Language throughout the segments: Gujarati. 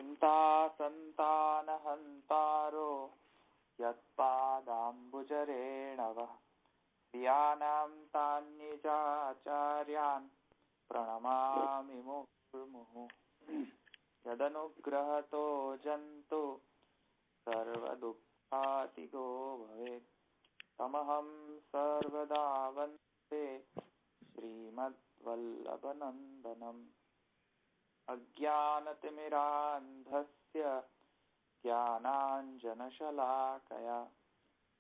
चिंता संतानहंतारो यत्पादाम्बुजरेणवः प्रियाणां तान्निजाचार्यान् प्रणमामि मुहुर्मुहुः यदनुग्रहतो जन्तु सर्वदुःखातिगो भवेत् तमहं सर्वदा वन्दे श्रीमद्वल्लभनन्दनम् अज्ञानतिमिरान्धस्य ज्ञानाञ्जनशलाकया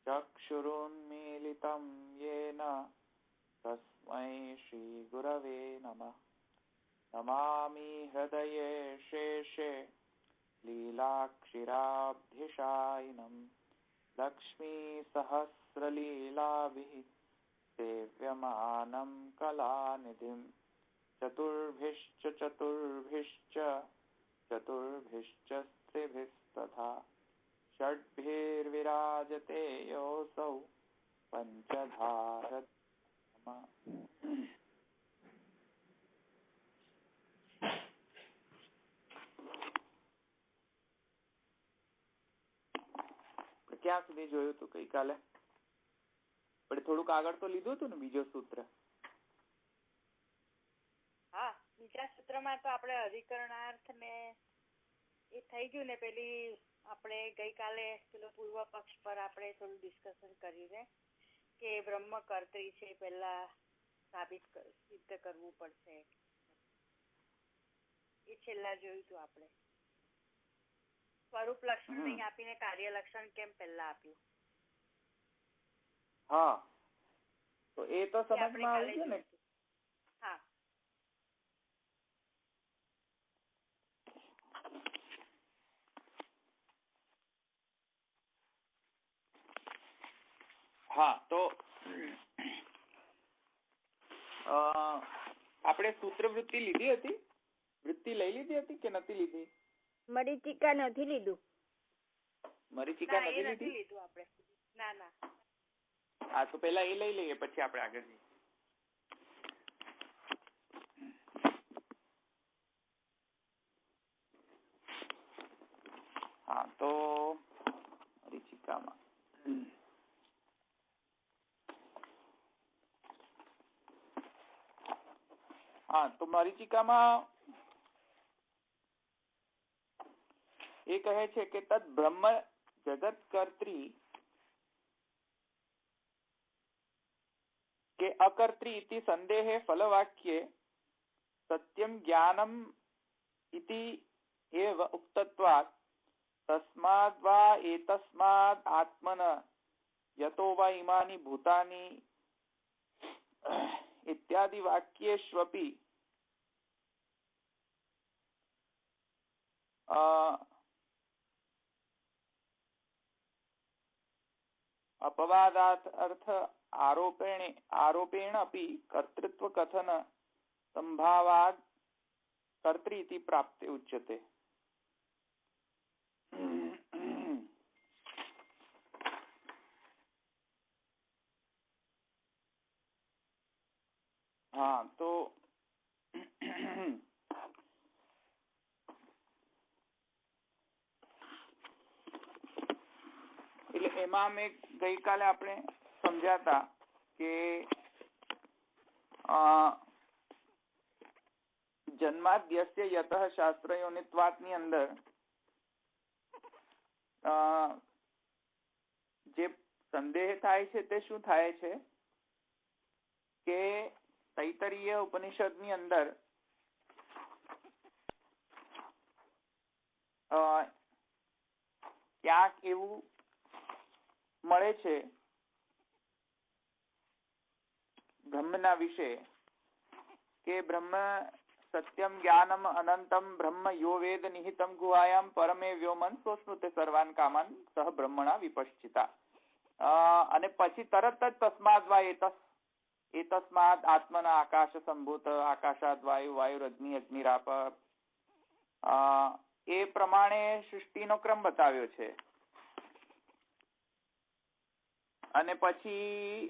चक्षुरुन्मीलितं येन तस्मै श्रीगुरवे नमः। नमामि हृदये शेषे लीलाक्षिराब्धिशायिनं लक्ष्मीसहस्रलीलाभिः सेव्यमानं कलानिधिं चतुर्भिश्च स्त्रिभिस्तथा षड्भिर्विराजते योऽसौ पंचधारत। ક્યાં સુધી જોયું હતું ગઈકાલે? આપણે થોડુંક આગળ તો લીધું હતું ને બીજો સૂત્ર. હા, બીજા સૂત્રમાં તો આપણે અધિકરણાર્થ ને એ થઈ ગયું ને. પેલી આપણે ગઈકાલે પેલો પૂર્વ પક્ષ પર આપણે થોડું ડિસ્કશન કરીને કે બ્રહ્મ કર્ત્રી છે, પહેલા સિદ્ધ કરવું પડશે. એ છેલ્લા જોયું હતું આપણે. સ્વરૂપ લક્ષણ નહીં આપીને કાર્ય લક્ષણ કેમ પહેલા આપ્યું? હા, તો એ તો સમજમાં આવી ગયું ને. હા, હા, તો આપણે સૂત્રવૃત્તિ લીધી હતી? વૃત્તિ લઈ લીધી હતી કે નથી લીધી? મરીચિકા નથી લીધું. મરીચિકા નથી લીધું આપણે? ના ના. હા, તો પેલા એ લઈ લઈએ પછી આપણે આગળ જઈએ. હા, તો મરીચિકામાં તો મરીચિકામાં એ કહે છે કે તદ બ્રહ્મ જગત કર્ત્રી કે અકર્त्री इति संदेहे फलवाक्ये सत्यं ज्ञानम् इति एव उक्तत्वात् तस्माद् वा एतस्माद् आत्मन यतो वा इमानि भूतानि इत्यादि वाक्येष्वपि अपवादात् अर्थ आरोपेण अपि कर्तृत्व कथन संभावात् कर्तृ इति प्राप्ते उच्यते। हाँ, तो એટલે એમાં મેં ગઈકાલે આપણે સમજાતા કે જન્માદ્યસ્ય યતઃ શાસ્ત્રયોનિત્વાતની અંદર જે સંદેહ થાય છે તે શું થાય છે કે તૈતરીય ઉપનિષદની અંદર ક્યાંક એવું મળે છે બ્રહ્મના વિશે કે બ્રહ્મ સત્યમ જ્ઞાનમ અનંતમ બ્રહ્મ યો વેદ નિહિતમ ગુહાયામ પરમે વ્યોમન સોશ્નુતે સર્વાન કામાન સહ બ્રહ્મણા વિપશ્ચિતા. અને પછી તરત જ તસ્માદ વા એતસ્માદ આત્મના આકાશ સંભૂત આકાશાદ વાયુ વાયુરગ્નિ અગ્નિરાપ એ પ્રમાણે સૃષ્ટિનો ક્રમ બતાવ્યો છે. અને પછી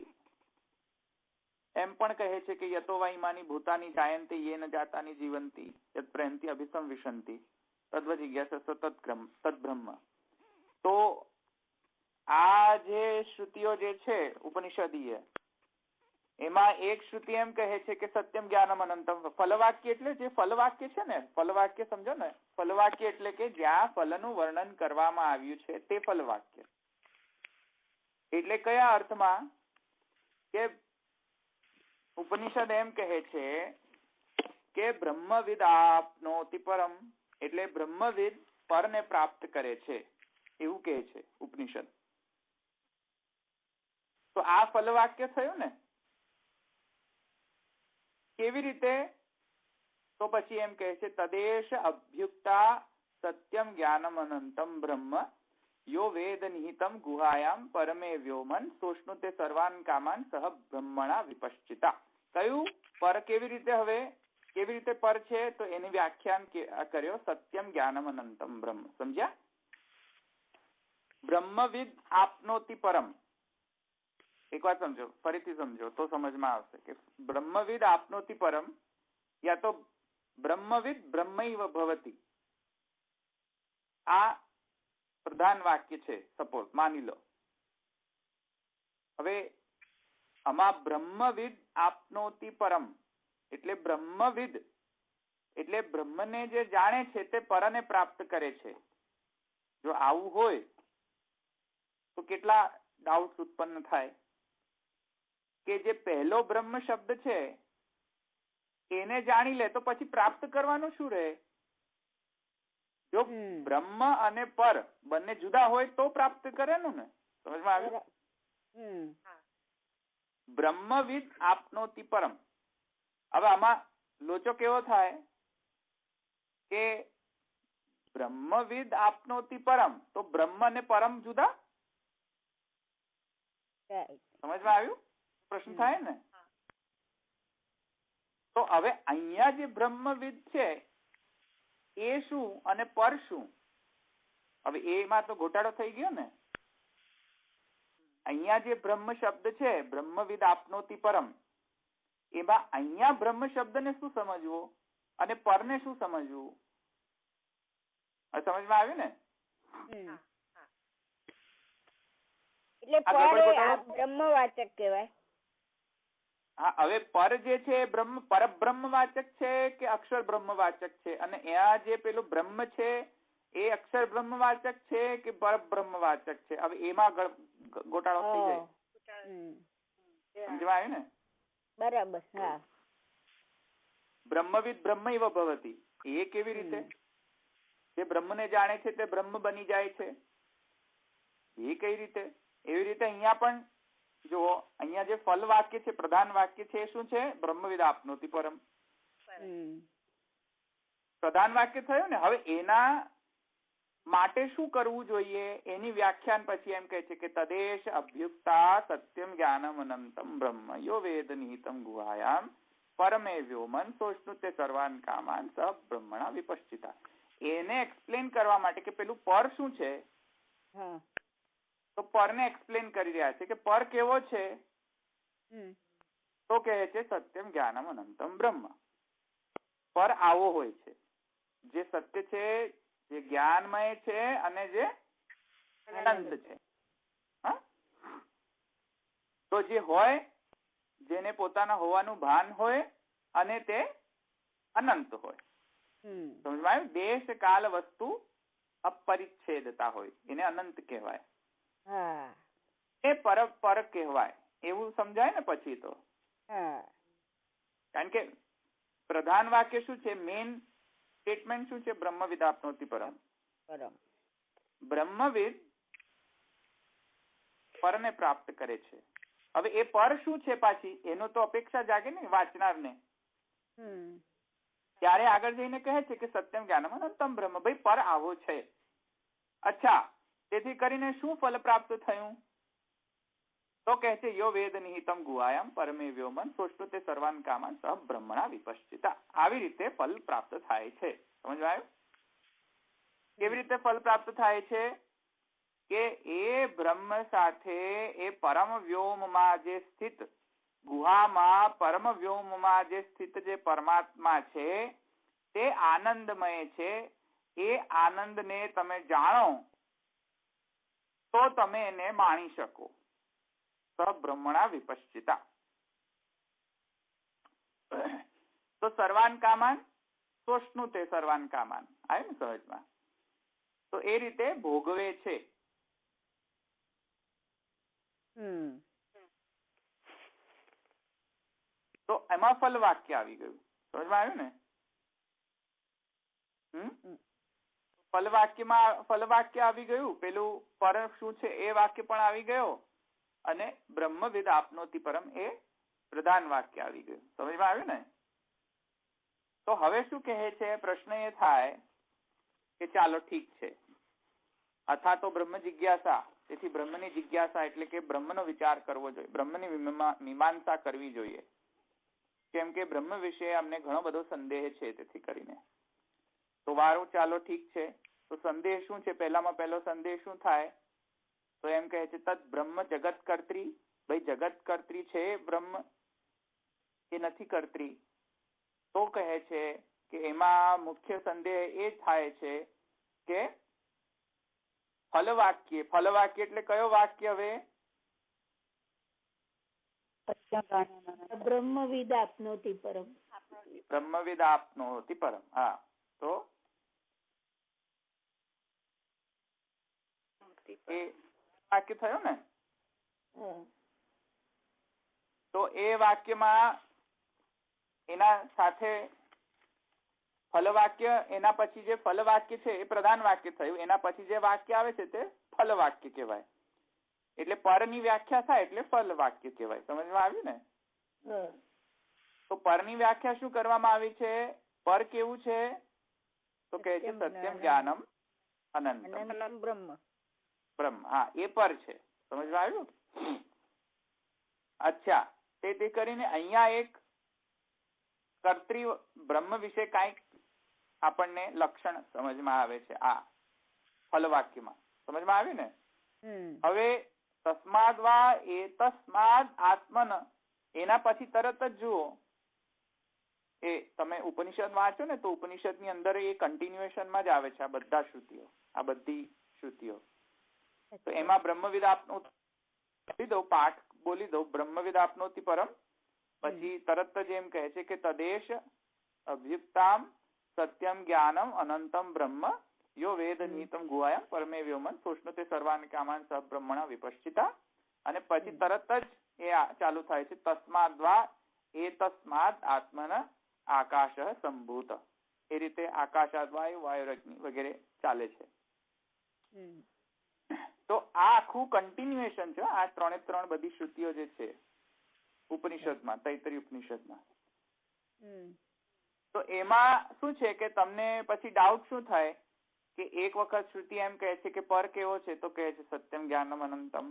એમ પણ કહે છે કે યતો વા ઇમાની ભૂતાની જાયંતે યેન જાતાની જીવંતી યત પ્રયંતિ અભિસંવિશંતિ તદ્વ જિજ્ઞાસસ્વ તદ્બ્રહ્મ. તો આ જે શ્રુતિઓ જે છે ઉપનિષદીય, એમાં એક શ્રુતિ એમ કહે છે કે સત્યમ જ્ઞાનમ અનંતમ. ફલવાક્ય એટલે જે ફલવાક્ય છે ને, ફલવાક્ય સમજો ને, ફલવાક્ય એટલે કે જ્યાં ફલનું વર્ણન કરવામાં આવ્યું છે તે ફલવાક્ય. એટલે કયા અર્થમાં કે ઉપનિષદ એમ કહે છે કે બ્રહ્મવિદ આપનોતિ પરમ, એટલે બ્રહ્મવિદ પરને પ્રાપ્ત કરે છે એવું કહે છે ઉપનિષદ. તો આ ફલવાક્ય થયું ને. કેવી રીતે? તો પછી એમ કહે છે તદેશ અભ્યુક્તા સત્યમ જ્ઞાનમ અનંતમ બ્રહ્મ યો વેદ નિહિતમ ગુહાયામ પરમે વ્યોમન સોષ્ણુતે સર્વાન કામાન સહ બ્રહ્મણા વિપશ્ચિતા. કયું પર? કેવી રીતે? હવે કેવી રીતે પર છે તો એની વ્યાખ્યાન કર્યો સત્યમ જ્ઞાનમ અનંતમ બ્રહ્મ. સમજ્યા? બ્રહ્મવિદ આપનોતિ પરમ. એક વાત સમજો, ફરીથી સમજો તો સમજમાં આવશે કે બ્રહ્મવિદ આપનોતિ પરમ યા તો બ્રહ્મવિદ બ્રહ્મૈવ ભવતિ. આ પ્રધાન વાક્ય છે. સપોઝ માની લો હવે આમાં બ્રહ્મવિદ આપનોતિ પરમ એટલે બ્રહ્મવિદ એટલે બ્રહ્મને જે જાણે છે તે પરને પ્રાપ્ત કરે છે. જો આવું હોય તો કેટલા ડાઉટ્સ ઉત્પન્ન થાય કે જે પહેલો બ્રહ્મ શબ્દ છે એને જાણી લે તો પછી પ્રાપ્ત કરવાનું શું રહે? જો બ્રહ્મ અને પર બંને જુદા હોય તો પ્રાપ્ત કરેલું ને. સમજમાં આવ્યું? બ્રહ્મવિદ આપનોતિ પરમ. હવે આમાં લોચો કેવો થાય કે બ્રહ્મવિદ આપનોતિ પરમ તો બ્રહ્મ અને પરમ જુદા. સમજમાં આવ્યું? પ્રશ્ન થાય ને. તો હવે અહીંયા જે બ્રહ્મવિદ છે એ શું અને પર શું? હવે એમાં તો ઘોટાળો થઈ ગયો ને. અહીંયા જે બ્રહ્મ શબ્દ છે બ્રહ્મવિદ આપનોતિ પરમ, એમાં અહીંયા બ્રહ્મ શબ્દને શું સમજવો અને પરને શું સમજવું? સમજમાં આવ્યું ને? એટલે પર બ્રહ્મવાચક કહેવાય. હા, હવે પર જે છે બ્રહ્મ પરબ્રહ્મવાચક છે કે અક્ષર બ્રહ્મવાચક છે? અને આ જે પેલું બ્રહ્મ છે એ અક્ષર બ્રહ્મવાચક છે કે પરબ્રહ્મવાચક છે? હવે એમાં ગોટાળો થઈ જાય. સમજવા આવ્યું ને? બરાબર. હા. બ્રહ્મવિદ બ્રહ્મૈવ ભવતિ એ કેવી રીતે? જે બ્રહ્મને જાણે છે તે બ્રહ્મ બની જાય છે એ કઈ રીતે? એવી રીતે અહીંયા પણ જો અહીંયા જે ફલ વાક્ય છે પ્રધાન વાક્ય છે એ શું છે? બ્રહ્મવિદ આપનોતિ પરમ. પ્રધાન વાક્ય થયું ને. હવે એના માટે શું કરવું જોઈએ એની વ્યાખ્યાન પછી એમ કહે છે કે તદેશ અભ્યુક્તા સત્યમ જ્ઞાનમ અનંતમ બ્રહ્મ યો વેદ નિહિતમ ગુહાયામ પરમે વ્યોમન સોષ્ણુતે સર્વાન કામાન સહ બ્રહ્મણા વિપશ્ચિતા. એને એક્સપ્લેન કરવા માટે કે પેલું પર શું છે તો પરને એક્સપ્લેન કરી રહ્યા છે કે પર કેવો છે તો કહે છે સત્યમ જ્ઞાનમ અનંતમ બ્રહ્મ. પર આવો હોય છે જે સત્ય છે, જે જ્ઞાનમય છે અને જે અનંત છે. તો જે હોય, જેને પોતાના હોવાનું ભાન હોય અને તે અનંત હોય. સમજમાં આવ્યું? દેશ કાલ વસ્તુ અપરિચ્છેદતા હોય એને અનંત કહેવાય. એ પર કહેવાય એવું સમજાય ને પછી તો. કારણ કે પ્રધાન વાક્ય શું છે? મેઇન સ્ટેટમેન્ટ શું છે? બ્રહ્મવિદ આપનોતિ પરમ. બ્રહ્મવિદ પરને પ્રાપ્ત કરે છે. હવે એ પર શું છે પાછી એનો તો અપેક્ષા જાગે ને વાંચનારને. ત્યારે આગળ જઈને કહે છે કે સત્યમ જ્ઞાનમ અનંતમ બ્રહ્મ. ભાઈ પર આવો છે. અચ્છા, તેથી કરીને શું ફલ પ્રાપ્ત થયું? તો કહે છે યો વેદ નિહિતમ ગુહાયામ પરમે વ્યોમન સોષ્ણુતે સર્વાન કામાન સહ બ્રહ્મણા વિપશ્ચિતા. આવી રીતે ફલ પ્રાપ્ત થાય છે. સમજવા આવ્યું? કેવી રીતે ફલ પ્રાપ્ત થાય છે? કે એ બ્રહ્મ સાથે એ પરમ વ્યોમમાં જે સ્થિત ગુહામાં પરમ વ્યોમમાં જે સ્થિત જે પરમાત્મા છે તે આનંદમય છે. એ આનંદને તમે જાણો તો તમે એને માણી શકો. સબ્રહ્મણા વિપશ્ચિતા. તો સર્વાન કામાન સોષ્ણુતે સર્વાન કામાન આવે ને સહજમાં. તો એ રીતે ભોગવે છે. તો એમાં ફલ વાક્ય આવી ગયું. સમજમાં આવ્યું ને? ફલ વાક્ય આવી ગયું. પેલું પર શું છે એ વાક્ય પણ આવી ગયો અને બ્રહ્મવિદ આપનોતિ પરમ એ પ્રધાન વાક્ય આવી ગયું. સમજમાં આવ્યું ને? તો હવે શું કહે છે? પ્રશ્ન એ થાય કે ચાલો ઠીક છે, અથા તો બ્રહ્મ જિજ્ઞાસા. તેથી બ્રહ્મની જિજ્ઞાસા એટલે કે બ્રહ્મનો વિચાર કરવો જોઈએ, બ્રહ્મની મીમાંસા કરવી જોઈએ. કેમ કે બ્રહ્મ વિશે અમને ઘણો બધો સંદેહ છે. તેથી કરીને તો વારો ચાલો ઠીક છે. તો સંદેહ શું છે? પહેલામાં પહેલો સંદેહ શું થાય? તો એમ કહે છે તદ બ્રહ્મ જગત કર્ત્રી. ભાઈ જગત કર્ત્રી છે બ્રહ્મ કે નથી કર્ત્રી? તો કહે છે કે એમાં મુખ્ય સંદેહ એ થાય છે કે ફલવાક્ય. ફલવાક્ય એટલે કયો વાક્ય? હવે બ્રહ્મવિદ આપનોતિ પરમ. બ્રહ્મવિદ આપનોતિ પરમ. હા, તો એ વાક્ય થયો ને? તો એ વાક્યમાં એના સાથે ફલવાક્ય, એના પછી જે ફલવાક્ય છે એ પ્રધાન વાક્ય થયું. એના પછી જે વાક્ય આવે છે તે ફલ વાક્ય કહેવાય. એટલે પરની વ્યાખ્યા થાય એટલે ફલ વાક્ય કહેવાય. સમજમાં આવ્યું ને? તો પરની વ્યાખ્યા શું કરવામાં આવી છે? પર કેવું છે? તો કહે છે સત્યમ જ્ઞાનમ અનંતમ બ્રહ્મ. હા, એ પર છે. સમજમાં આવ્યું? અચ્છા, તે કરીને અહીંયા એક કર્ત્રી બ્રહ્મ વિશે કાંઈક આપણને લક્ષણ સમજમાં આવે છે આ ફલવાક્યમાં. સમજમાં આવ્યું ને? હવે તસ્માદ વા એતસ્માદ આત્મન, એના પછી તરત જ જુઓ, એ તમે ઉપનિષદ વાંચો ને તો ઉપનિષદની અંદર એ કન્ટિન્યુએશનમાં જ આવે છે આ બધા શ્રુતિઓ, આ બધી શ્રુતિઓ. તો એમાં બ્રહ્મવિદ આપનોતિ દો, પાઠ બોલી દો, બ્રહ્મવિદ આપનોતિ પરમ. પછી તરત જ એમ કહે છે કે તદેશ અભ્યુક્તામ સત્યમ જ્ઞાનમ અનંતમ બ્રહ્મ યો વેદ નીતમ ગુહાયમ પરમે વ્યોમન સોષ્ણુતે સર્વાન કામાન સહ બ્રહ્મણા વિપશ્ચિતા. અને પછી તરત જ એ ચાલુ થાય છે તસ્માદ વા એતસ્માદ આત્મન આકાશ સંભૂત. એ રીતે આકાશાદ વાયુ, વાયુરગ્નિ વગેરે ચાલે છે. તો આ આખું કન્ટિન્યુએશન છે આ 3 બધી શ્રુતિઓ જે છે ઉપનિષદમાં, તૈત્તરીય ઉપનિષદમાં. તો એમાં શું છે કે તમને પછી ડાઉટ શું થાય કે એક વખત શ્રુતિ એમ કહે છે કે પર કેવો છે? તો કહે છે સત્યમ જ્ઞાનમ અનંતમ.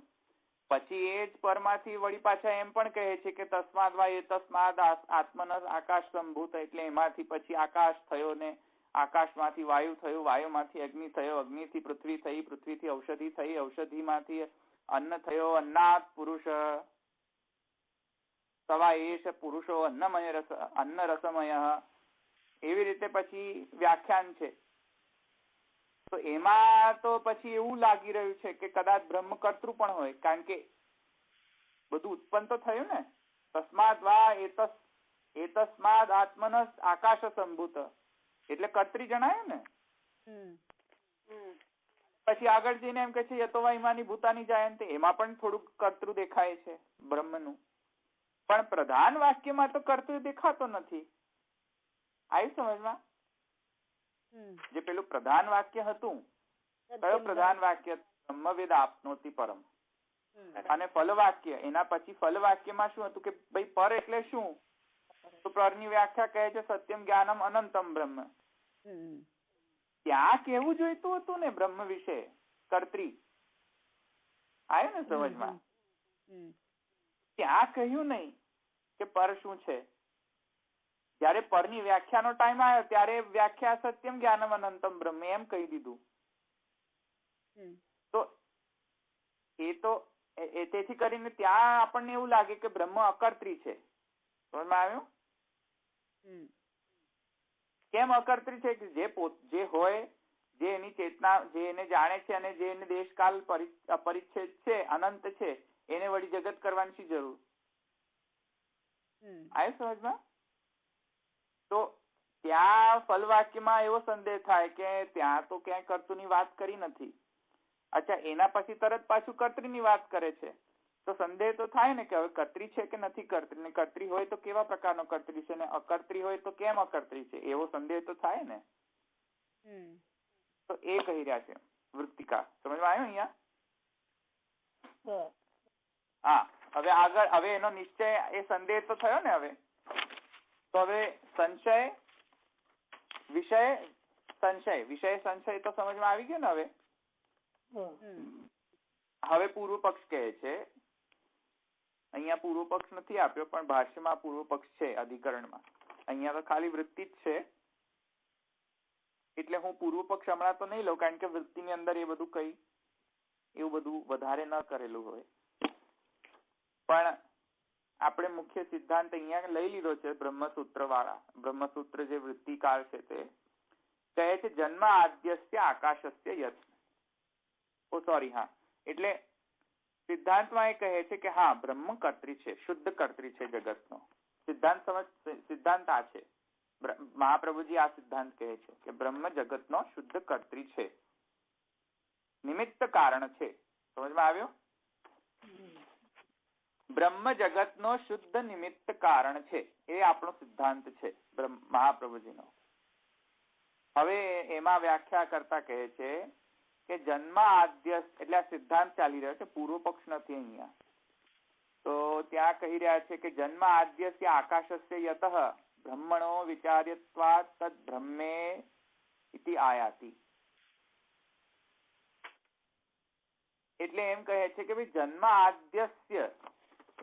પછી એ જ પરમાંથી વળી પાછા એમ પણ કહે છે કે તસ્માદ વા એતસ્માદ આત્મન આકાશ સંભૂત. એટલે એમાંથી પછી આકાશ થયો ને આકાશમાંથી વાયુ થયું, વાયુમાંથી અગ્નિ થયો, અગ્નિથી પૃથ્વી થઈ, પૃથ્વીથી ઔષધિ થઈ, ઔષધિમાંથી અન્ન થયો, અન્નાત પુરુષ સવા એશ પુરુષો અન્નમય રસ અન્ન રસમય. એવી રીતે પછી વ્યાખ્યાન છે. તો એમાં તો પછી એવું લાગી રહ્યું છે કે કદાચ બ્રહ્મ કર્તૃ પણ હોય, કારણ કે બધું ઉત્પન્ન તો થયું ને. તસ્માદ વા એતસ્માદ આત્મન આકાશ સંભૂત એટલે કર્તરી જણાયું ને. પછી આગળ જઈને એમ કે છે યતોવા ઇમાની ભૂતાની જાયંતે, એમાં પણ થોડુંક કર્તૃ દેખાય છે બ્રહ્મનું. પણ પ્રધાન વાક્યમાં તો કર્તૃ દેખાતો નથી. આવી સમજમાં? જે પેલું પ્રધાન વાક્ય હતું, કયો પ્રધાન વાક્ય? બ્રહ્મવિદ આપનોતિ પરમ. અને ફલવાક્ય, એના પછી ફલવાક્યમાં શું હતું કે ભાઈ પર એટલે શું? તો પરની વ્યાખ્યા કહે છે સત્યમ જ્ઞાનમ અનંતમ બ્રહ્મ. ત્યાં કેવું જોઈતું હતું ને બ્રહ્મ વિશે કર્ત્રી. આવ્યું ને સમજમાં? ત્યાં કહ્યું નહીં કે પર શું છે. જયારે પરની વ્યાખ્યાનો ટાઈમ આવ્યો ત્યારે વ્યાખ્યા સત્યમ જ્ઞાનમ અનંતમ બ્રહ્મ એમ કહી દીધું. તો તેથી કરીને ત્યાં આપણને એવું લાગે કે બ્રહ્મ અકર્ત્રી છે. સમજમાં આવ્યું? કેમ અકર્ત્રી છે? કે જે હોય રીતના જે એને જાણે છે અને જે એને દેશકાલ અપરિચ્છેદ છે, અનંત છે, એને વળી જગત કરવાની શી જરૂર? આવ્યું સમજમાં? તો ત્યાં ફલવાક્યમાં એવો સંદેહ થાય કે ત્યાં તો ક્યાંય કર્તુની વાત કરી નથી. અચ્છા, એના પછી તરત પાછું કર્તરીની વાત કરે છે, તો સંદેહ તો થાય ને કે હવે કર્તરી છે કે નથી કર્તરી, ને કર્તરી હોય તો કેવા પ્રકારનો કર્તરી છે, ને અકર્તરી હોય તો કેમ અકર્તરી છે, એવો સંદેહ તો થાય ને. તો એ કહી રહ્યા છે વૃત્તિકા. સમજમાં આવ્યું અહીંયા? હા, હવે આગળ, હવે એનો નિશ્ચય, એ સંદેહ તો થયો ને. હવે તો હવે સંશય વિષય સંશય તો સમજમાં આવી ગયો ને. હવે પૂર્વ પક્ષ કહે છે, અહીંયા પૂર્વ પક્ષ નથી આપ્યો પણ ભાષ્યમાં પૂર્વ પક્ષ છે અધિકરણમાં. અહીંયા તો ખાલી વૃત્તિ જ છે, એટલે હું પૂર્વ પક્ષ હમણાં તો નહીં લઉં, કારણ કે વૃત્તિની અંદર એ બધું કઈ એવું બધું વધારે ન કરેલું હોય. પણ આપણે મુખ્ય સિદ્ધાંત અહીંયા લઈ લીધો છે બ્રહ્મસૂત્ર વાળા. બ્રહ્મસૂત્ર જે વૃત્તિકાર છે તે કહે છે જન્મ આદ્યસ્ય આકાશસ્ય યત. એટલે સિદ્ધાંતમાં એ કહે છે કે હા, બ્રહ્મ કર્ત્રી છે, શુદ્ધ કર્ત્રી છે જગતનો. સિદ્ધાંત આ છે. મહાપ્રભુજી આ સિદ્ધાંત કહે છે કે બ્રહ્મ જગતનો શુદ્ધ કર્ત્રી છે, નિમિત્ત કારણ છે. સમજમાં આવ્યો? બ્રહ્મ જગતનો શુદ્ધ નિમિત્ત કારણ છે, એ આપણો સિદ્ધાંત છે મહાપ્રભુજીનો. હવે એમાં વ્યાખ્યા કરતા કહે છે કે જન્મ આદ્ય, એટલે આ સિદ્ધાંત ચાલી રહ્યો છે, પૂર્વ પક્ષ નથી અહીંયા. તો ત્યાં કહી રહ્યા છે કે જન્મ આદ્યસ્ય આકાશસ્ય યતઃ બ્રહ્મણો વિચાર્યત્વાत् તદ બ્રહ્મે ઇતિ આયાતિ. એટલે એમ કહે છે કે ભાઈ જન્મ આદ્યસ્ય,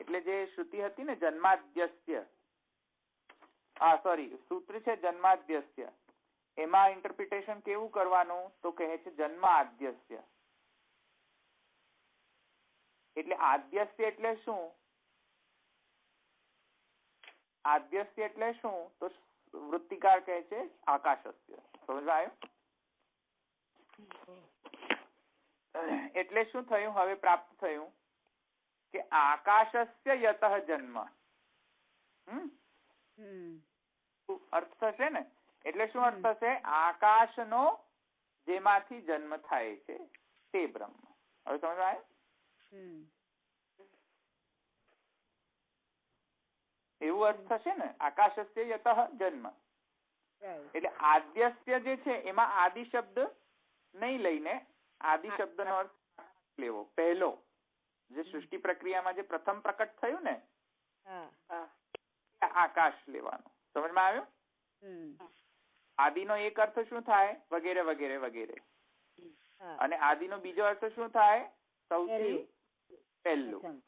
એટલે જે શ્રુતિ હતી ને જન્માદ્યસ્ય, સૂત્ર છે જન્માદ્યસ્ય, એમાં ઇન્ટરપ્રિટેશન કેવું કરવાનું? તો કહે છે જન્મ આદ્યસ્ય. એટલે આદ્યસ્ય એટલે શું? આદ્યસ્ય એટલે શું? તો વૃત્તિકાર કહે છે આકાશસ્ય. સમજવા આવ્યું? એટલે શું થયું? હવે પ્રાપ્ત થયું કે આકાશસ્ય યતઃ જન્મ. અર્થ થશે ને? એટલે શું અર્થ થશે? આકાશનો જેમાંથી જન્મ થાય છે તે બ્રહ્મ. હવે સમજ આવે? એવું અર્થ થશે ને, આકાશસ્ય યતઃ જન્મ. એટલે આદ્યસ્ય જે છે એમાં આદિ શબ્દ નહીં લઈને આદિ શબ્દનો અર્થ લેવો. પહેલો જે સૃષ્ટિ પ્રક્રિયામાં જે પ્રથમ પ્રકટ થયું ને, આકાશ લેવાનું. સમજમાં આવ્યું? આદિનો એક અર્થ શું થાય? વગેરે વગેરે વગેરે. અને આદિનો બીજો અર્થ શું થાય? સૌથી પહેલું,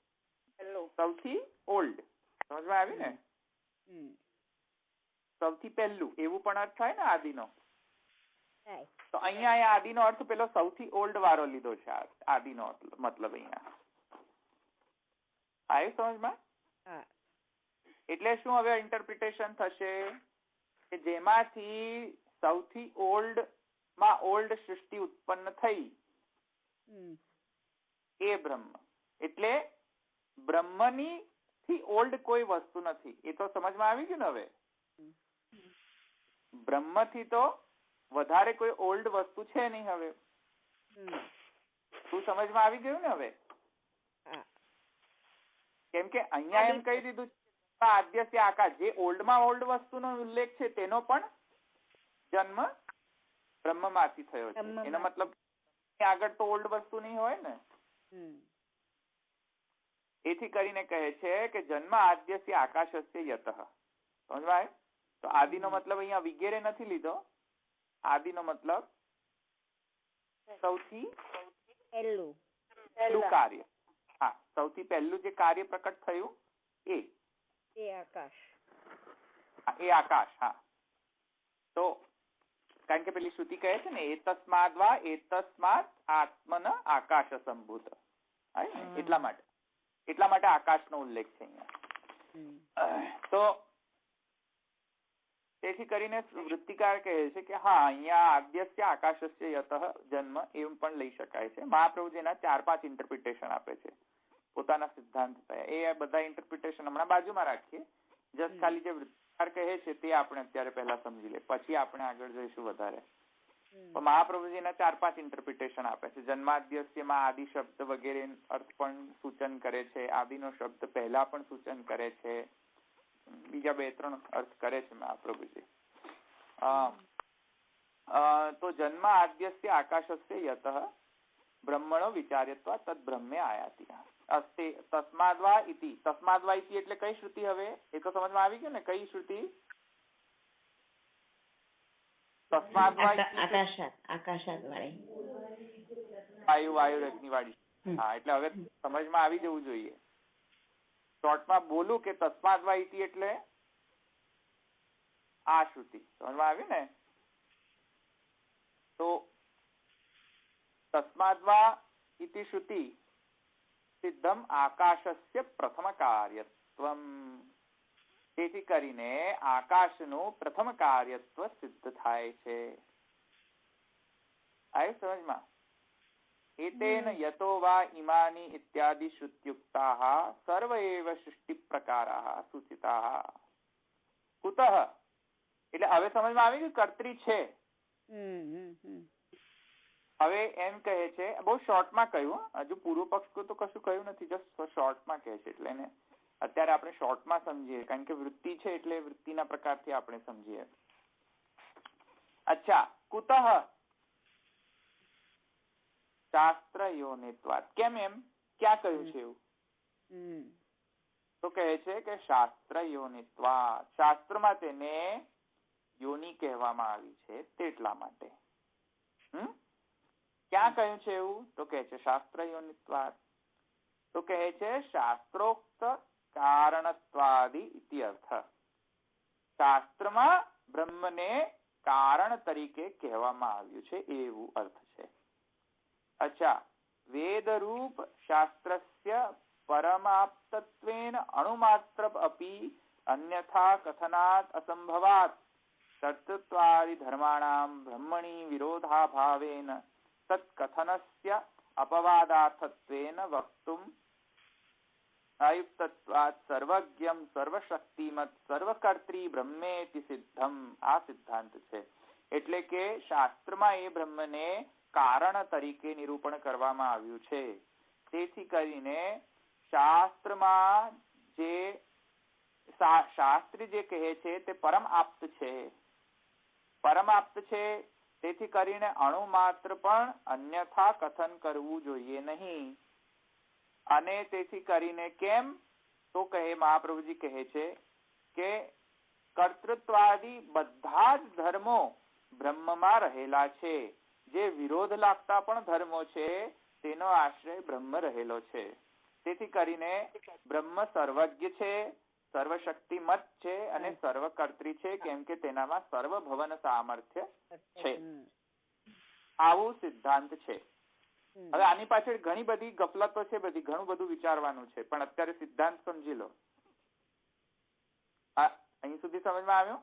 સૌથી ઓલ્ડ. સમજમાં આવી ને? સૌથી પહેલું એવું પણ અર્થ થાય ને આદિનો. તો અહીંયા આદિનો અર્થ પેલો સૌથી ઓલ્ડ વાળો લીધો છે. આદિનો મતલબ અહીંયા આવ્યું સમજમાં? એટલે શું હવે ઇન્ટરપ્રિટેશન થશે કે જેમાંથી સૌથી ઓલ્ડ માં ઓલ્ડ સૃષ્ટિ ઉત્પન્ન થઈ એ બ્રહ્મ. એટલે બ્રહ્મની થી ઓલ્ડ કોઈ વસ્તુ નથી. એ તો સમજમાં આવી ગયું ને? હવે બ્રહ્મ થી તો વધારે કોઈ ઓલ્ડ વસ્તુ છે નહીં. હવે તું સમજમાં આવી ગયું ને? હવે કેમ કે અહીંયા એમ કહી દીધું આદ્યસ્ય આકાશ, જે ઓલ્ડ માં ઓલ્ડ વસ્તુનો ઉલ્લેખ છે તેનો પણ જન્મ બ્રહ્મ માંથી થયો છે. એનો મતલબ આગળ તો ઓલ્ડ વસ્તુ નહીં હોય ને. એથી કરીને કહે છે કે જન્મ આદ્યસ્ય આકાશસ્ય યતઃ. સમજવાય? તો આદિનો મતલબ અહીંયા વિગેરે નથી લીધો. આદિનો મતલબ સૌથી પહેલું કાર્ય. હા, સૌથી પહેલું જે કાર્ય પ્રકટ થયું એ આકાશ. એ આકાશ. હા, તો કારણ કે પેલી શ્રુતિ કહે છે ને એતસ્માદ્વા એતસ્માત આત્મન આકાશ સંભૂત. એટલા માટે આકાશનો ઉલ્લેખ છે અહીંયા. તો તેથી કરીને વૃત્તિકાર કહે છે કે હા અહીંયા આદ્યસ્ય આકાશસ્ય યતઃ જન્મ એમ પણ લઈ શકાય છે. મહાપ્રભુજીના 4-5 ઇન્ટરપ્રિટેશન આપે છે પોતાના સિદ્ધાંત થયા. એ બધા ઇન્ટરપ્રિટેશન હમણાં બાજુમાં રાખીએ. જસ્ટ ખાલી જે વૃત્તિકાર કહે છે તે આપણે અત્યારે પહેલા સમજી લે, પછી આપણે આગળ જઈશું વધારે. તો મહાપ્રભુજીના 4-5 ઇન્ટરપ્રિટેશન આપે છે. જન્માદ્યસ્યમાં આદિ શબ્દ વગેરે અર્થ પણ સૂચન કરે છે. આદિનો શબ્દ પહેલા પણ સૂચન કરે છે. બીજા 2-3 અર્થ કરે છે મહાપ્રભુજી. તો જન્મ આદ્યસ્ય આકાશસ્ય યતઃ બ્રહ્મણો વિચાર્યત્વા તદ બ્રહ્મે આયાતિ અસ્તે તસ્માદ્વા ઇતિ. તસ્માદ્વા ઇતિ એટલે કઈ શ્રુતિ? હવે એ તો સમજમાં આવી ગયું ને કઈ શ્રુતિ? તસ્માદ્વા આકાશાત વાળી વાયુ અગ્નિ વાળી. હા, એટલે હવે સમજમાં આવી જવું જોઈએ. શોર્ટમાં બોલું કે તસ્માદ્વા ઇતિ એટલે આ શ્રુતિ. સમજમાં આવ્યું ને? તો તસ્માદ્વા ઇતિ શ્રુતિ સિદ્ધમ આકાશસ્ય પ્રથમ કાર્યત્વમ. તેથી કરીને આકાશનું પ્રથમ કાર્યત્વ સિદ્ધ થાય છે. આવ્યું સમજમાં? એતેન યતો વા ઇમાની ઇત્યાદિ શ્રુત્યુક્તાઃ સર્વ એવ સૃષ્ટિ પ્રકારાઃ સૂચિતાઃ. કુતઃ એટલે હવે સમજમાં આવી ગયું કર્તરી છે. હવે એમ કહે છે, બહુ શોર્ટમાં કહ્યું, હજુ પૂર્વ પક્ષ તો કશું કહ્યું નથી, જસ્ટ શોર્ટમાં કહે છે. એટલે એને અત્યારે આપણે શોર્ટમાં સમજીએ, કારણ કે વૃત્તિ છે એટલે વૃત્તિના પ્રકારથી આપણે સમજીએ. અચ્છા, કુતઃ શાસ્ત્ર યોનિત્વાત. કેમ એમ ક્યાં કહ્યું છે એવું? તો કહે છે કે શાસ્ત્ર યોનિત્વાત. શાસ્ત્રમાં તેને યોની કહેવામાં આવી છે તેટલા માટે. ક્યાં કહ્યું છે એવું? તો કહે છે શાસ્ત્ર યોનિત્વાત. તો કહે છે શાસ્ત્રોક્ત કારણત્વાદિ ઇતિ અર્થ. શાસ્ત્રમાં બ્રહ્મને કારણ તરીકે કહેવામાં આવ્યું છે એવું અર્થ છે. અચ્છા, વેદરૂપ શાસ્ત્રસ્ય પરમાપ્તત્વેન અણુમાત્ર અપી અન્યથા કથનાત અસંભવાત કર્તૃત્વાદિ ધર્માણામ બ્રહ્મણી વિરોધાભાવેન તત્કથનસ્ય અપવાદાર્થત્વેન વક્તુમ આયુક્તત્વાત સર્વજ્ઞમ સર્વશક્તિમત સર્વકર્ત્રી બ્રહ્મેતિ સિદ્ધમ. આ સિદ્ધાંત છે. એટલે કે શાસ્ત્રમાં એ બ્રહ્મને કારણ તરીકે નિરૂપણ કરવામાં આવ્યું છે. તેથી કરીને શાસ્ત્રમાં જે શાસ્ત્રી જે કહે છે તે પરમ આપ્ત છે. પરમ આપ્ત છે. તેથી કરીને અણુ માત્ર પણ અન્યથા કથન કરવું જોઈએ નહીં. અને તેથી કરીને કેમ? તો કહે મહાપ્રભુજી કહે છે કે કર્તૃત્વાદી બધા જ ધર્મો બ્રહ્મમાં રહેલા છે. જે વિરોધ લાગતા પણ ધર્મો છે તેનો આશ્રય બ્રહ્મ રહેલો છે. તેથી કરીને બ્રહ્મ સર્વજ્ઞ છે, સર્વશક્તિમત છે અને સર્વકર્ત્રી છે, કેમ કે તેનામાં સર્વભવન સામર્થ્ય છે. આવું સિદ્ધાંત છે. હવે આની પાછળ ઘણી બધી ગફલતો છે, ઘણું બધું વિચારવાનું છે, પણ અત્યારે સિદ્ધાંત સમજી લો. અહીં સુધી સમજમાં આવ્યું?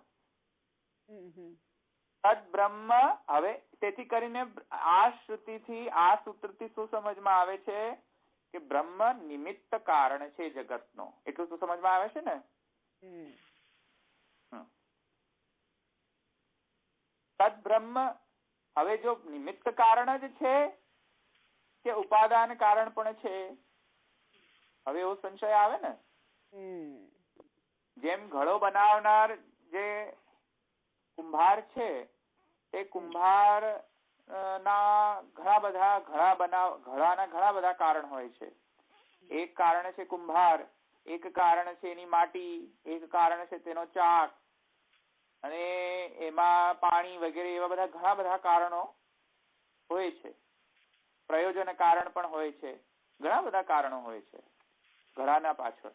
તદ બ્રહ્મ. હવે તેથી કરીને આ શ્રુતિથી આ સૂત્રથી શું સમજમાં આવે છે કે બ્રહ્મ નિમિત્ત કારણ છે જગતનો. એટલું શું સમજમાં આવે છે ને? તદ બ્રહ્મ. હવે જો નિમિત્ત કારણ જ છે કે ઉપાદાન કારણ પણ છે? હવે એવો સંશય આવે ને. જેમ ઘડો બનાવનાર જે કુંભાર છે તે કુંભાર ના ઘડાના ઘણા બધા કારણ હોય છે. એક કારણ છે કુંભાર, એક કારણ છે એની માટી, એક કારણ છે તેનો ચાક, અને એમાં પાણી વગેરે એવા બધા ઘણા બધા કારણો હોય છે. પ્રયોજન કારણ પણ હોય છે. ઘણા બધા કારણો હોય છે ઘડાના પાછળ.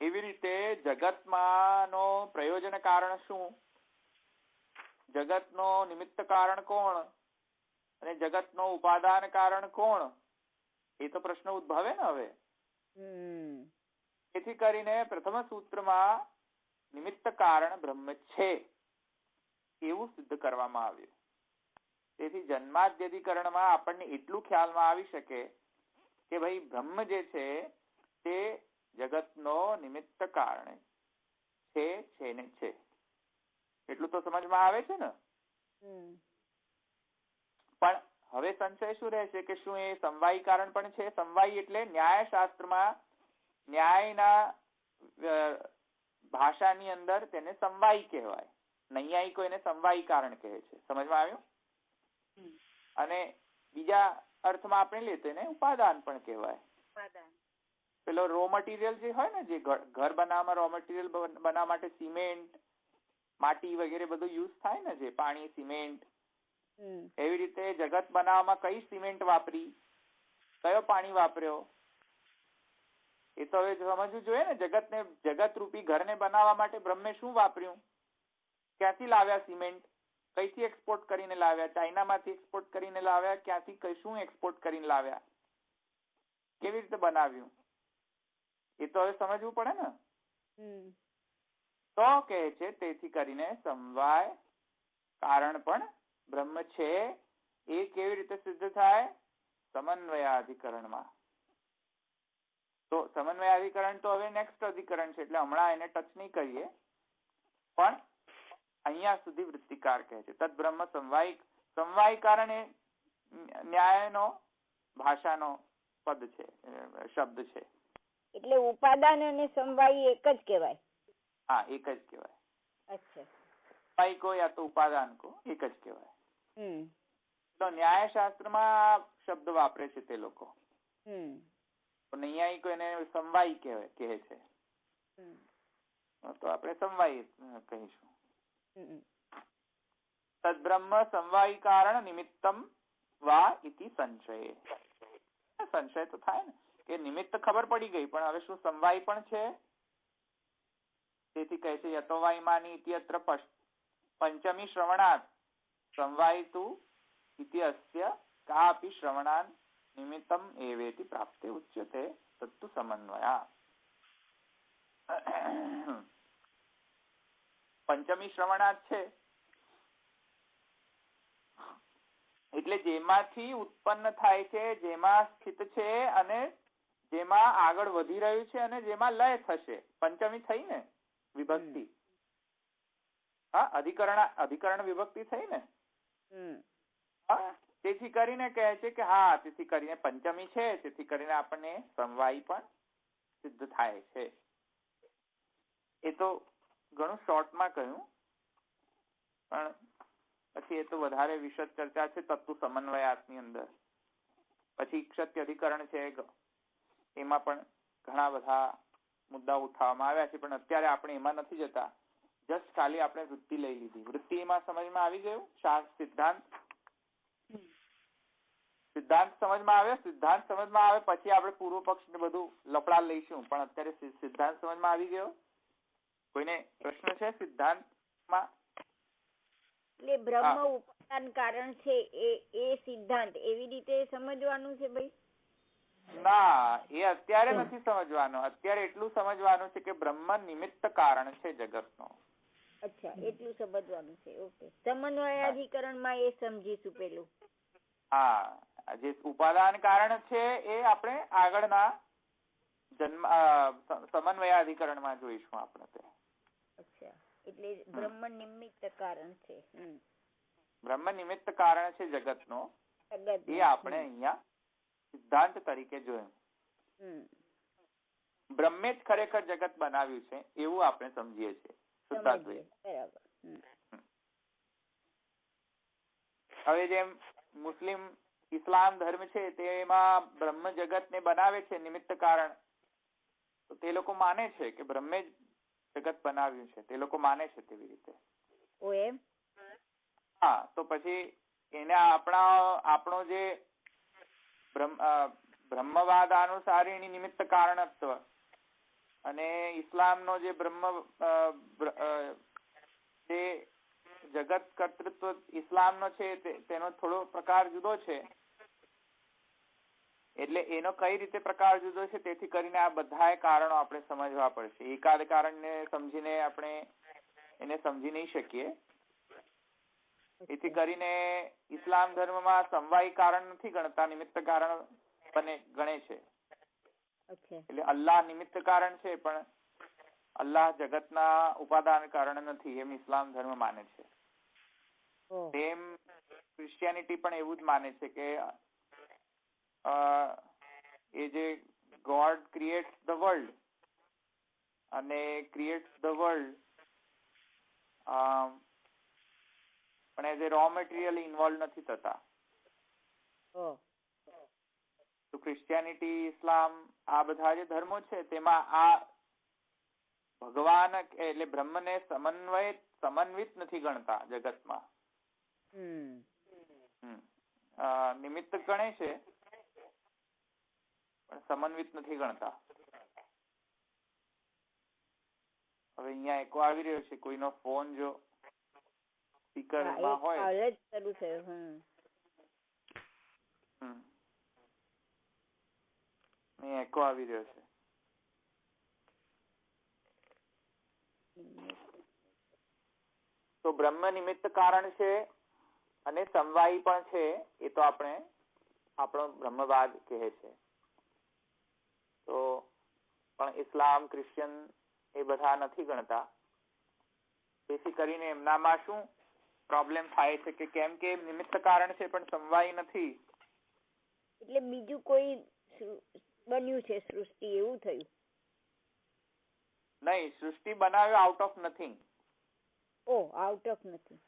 એવી રીતે જગતમાંનો પ્રયોજન કારણ શું? જગતનો નિમિત્ત કારણ કોણ અને જગતનો ઉપાદાન કારણ કોણ? એ તો પ્રશ્ન ઉદ્ભવે ને હવે. તેથી કરીને પ્રથમ સૂત્રમાં નિમિત્ત કારણ બ્રહ્મ છે એવું સિદ્ધ કરવામાં આવ્યું. તેથી જન્માદ્યધિકરણમાં આપણને એટલું ખ્યાલમાં આવી શકે કે ભાઈ બ્રહ્મ જે છે તે જગતનો નિમિત્ત કારણ છે ને છે. એટલું તો સમજમાં આવે છે ને. પણ હવે સંશય શું રહેશે કે શું એ સમવાયી કારણ પણ છે? સમવાયી એટલે ન્યાયશાસ્ત્રમાં ન્યાયના ભાષાની અંદર તેને સમવાયી કહેવાય. નૈયાયિકો એને સમવાયી કારણ કહે છે. સમજમાં આવ્યું? અને બીજા અર્થમાં આપણે લઈએ તો એને ઉપાદાન પણ કહેવાય. પેલો રો મટીરિયલ જે હોય ને, જે ઘર બનાવવામાં રો મટીરિયલ બનાવવા માટે સિમેન્ટ, માટી વગેરે બધું યુઝ થાય ને, જે પાણી, સિમેન્ટ, એવી રીતે જગત બનાવવામાં કઈ સિમેન્ટ વાપરી, કયો પાણી વાપર્યો, એ તો હવે સમજવું જોઈએ ને. જગત રૂપી ઘરને બનાવવા માટે બ્રહ્મે શું વાપર્યું? ક્યાંથી લાવ્યા સિમેન્ટ? કઈથી એક્સપોર્ટ કરીને લાવ્યા? ચાઇનામાંથી એક્સપોર્ટ કરીને લાવ્યા? ક્યાંથી શું એક્સપોર્ટ કરીને લાવ્યા? કેવી રીતે બનાવ્યું? એ તો હવે સમજવું પડે ને. તો કહે છે તેથી કરીને સમવાય કારણ પણ બ્રહ્મ છે. એ કેવી રીતે સિદ્ધ થાય? સમન્વયાધિકરણમાં. તો સમન્વયાધિકરણ તો હવે નેક્સ્ટ અધિકરણ છે, એટલે હમણાં એને ટચ નહીં કરીએ. પણ અહીંયા સુધી વૃત્તિકાર કહે છે તદ બ્રહ્મ સમવાયી કારણ એ ન્યાયનો ભાષાનો પદ છે, શબ્દ છે. એટલે ઉપાદાન અને સમવાયી એક જ કહેવાય? હા, એક જ કહેવાય. અચ્છા. સમવાયી કો યા તો ઉપાદાન કો, એક જ કહેવાય. તો ન્યાયશાસ્ત્રમાં શબ્દ વાપરે છે તે લોકો. નૈયાયિકો એને સમવાયી કહે છે. તો આપણે સમવાયી કહીશું. તદ્બ્રહ્મ સમવાયી કારણ નિમિત્તમ વા ઇતિ સંશય. સંશય તો થાય ને કે નિમિત્ત ખબર પડી ગઈ, પણ હવે શું સમવાયી પણ છે? તેથી કહે છે યતો વા ઇમાની ઇતિ અત્ર પંચમી શ્રવણાત સમવાયિતુ ઇતિ અસ્ય કાપી શ્રવણાન નિમિત્તમ એવેતિ પ્રાપ્તે ઉચ્યતે તત્તુ સમન્વયા. પંચમી શ્રવણાત છે એટલે જેમાંથી ઉત્પન્ન થાય છે, જેમાં સ્થિત છે અને જેમાં આગળ વધી રહ્યું છે અને જેમાં લય થશે. પંચમી થઈ ને વિભક્તિ. હા, અધિકરણ વિભક્તિ થઈ ને. તેથી કરીને કહે છે કે હા, તેથી કરીને પંચમી છે, તેથી કરીને આપણને સમવાયી પણ સિદ્ધ થાય છે. એ તો ઘણું શોર્ટમાં કહ્યું, પણ પછી એ તો વધારે વિશદ ચર્ચા છે તત્વ સમન્વયાતની અંદર. પછી ક્ષત્ય અધિકરણ છે, એમાં પણ ઘણા બધા મુદ્દા ઉઠાવવામાં આવ્યા છે, પણ અત્યારે આપણે એમાં નથી જતા. જસ્ટ ખાલી આપણે વૃત્તિ લઈ લીધી. વૃત્તિમાં સમજમાં આવી ગયું? સિદ્ધાંત સમજમાં આવે. સિદ્ધાંત સમજમાં આવે પછી આપણે પૂર્વ પક્ષ ને બધું લફડા લઈશું, પણ અત્યારે સિદ્ધાંત સમજમાં આવી ગયો? કોઈને પ્રશ્ન છે સિદ્ધાંતમાં? એટલે બ્રહ્મ ઉપાદાન કારણ છે એ સિદ્ધાંત એવી રીતે સમજવાનું છે ભાઈ? ના, એ અત્યારે નથી સમજવાનું. અત્યારે એટલું સમજવાનું છે કે બ્રહ્મ નિમિત્ત કારણ છે જગતનો. અચ્છા, એટલું સમજવાનું છે. ઓકે. સમન્વયાધિકરણમાં એ સમજીશું પેલું. હા, જે ઉપાદાન કારણ છે એ આપણે આગળના સમન્વયાધિકરણમાં જોઈશું આપણે તે. અચ્છા, એટલે બ્રહ્મ નિમિત્ત કારણ છે. બ્રહ્મ નિમિત્ત કારણ છે જગતનો, એ આપણે અહીંયા સિદ્ધાંત તરીકે જોયું. બ્રહ્મે જ ખરેખર જગત બનાવ્યું છે એવું આપણે સમજીએ છીએ. હવે જેમ મુસ્લિમ ઇસ્લામ ધર્મ છે તેમાં બ્રહ્મ જગત ને બનાવે છે નિમિત્ત કારણ, તો તે લોકો માને છે કે બ્રહ્મે જ જગત બનાવ્યું છે. તે લોકો માને છે તેવી રીતે. હા, તો પછી એને આપણો જે બ્રહ્મવાદ અનુસારી નિમિત્ત કારણત્વ અને ઇસ્લામનો જે જે જગત કર્તૃત્વ ઇસ્લામનો છે તેનો થોડો પ્રકાર જુદો છે. એટલે એનો કઈ રીતે પ્રકાર જુદો છે, તેથી કરીને આ બધા કારણો આપણે સમજવા પડશે. એકાદ કારણને સમજીને આપણે એને સમજી નહીં શકીએ. એથી કરીને ઇસ્લામ ધર્મમાં સમવાયી કારણ નથી ગણતા, નિમિત્ત કારણ ગણે છે. એટલે અલ્લાહ નિમિત્ત કારણ છે પણ અલ્લાહ જગતના ઉપાદાન કારણ નથી, એમ ઇસ્લામ ધર્મ માને છે. તેમ ક્રિશ્ચિયાનિટી પણ એવું જ માને છે કે એ જે ગોડ ક્રિએટ્સ ધ વર્લ્ડ અને ક્રિએટ્સ ધ વર્લ્ડ પણ as a raw material involve નથી થતા. તો ક્રિશ્ચિયાનિટી, ઇસ્લામ, આ બધા જે ધર્મો છે તેમાં આ ભગવાન એટલે બ્રહ્મને સમન્વિત નથી ગણતા જગતમાં. નિમિત્ત ગણે છે પણ સમન્વિત નથી ગણતા. હવે અહીંયા એકો આવી રહ્યો છે, કોઈનો ફોન જો સ્પીકરમાં હોય. એકો આવી રહ્યો છે. તો બ્રહ્મ નિમિત્ત કારણ છે અને સમવાયી પણ છે, એ તો આપણો બ્રહ્મવાદ કહે છે. તો પણ ઇસ્લામ, ક્રિશ્ચિયન એ બધા નથી ગણતા. જેથી કરીને એમનામાં શું પ્રોબ્લેમ થાય છે કે કેમ કે નિમિત્ત કારણ છે પણ સમવાયી નથી, એટલે બીજું કોઈ બન્યું છે સૃષ્ટિ, એવું થયું? નહીં, સૃષ્ટિ બનાવ્યો out of nothing. Out of nothing.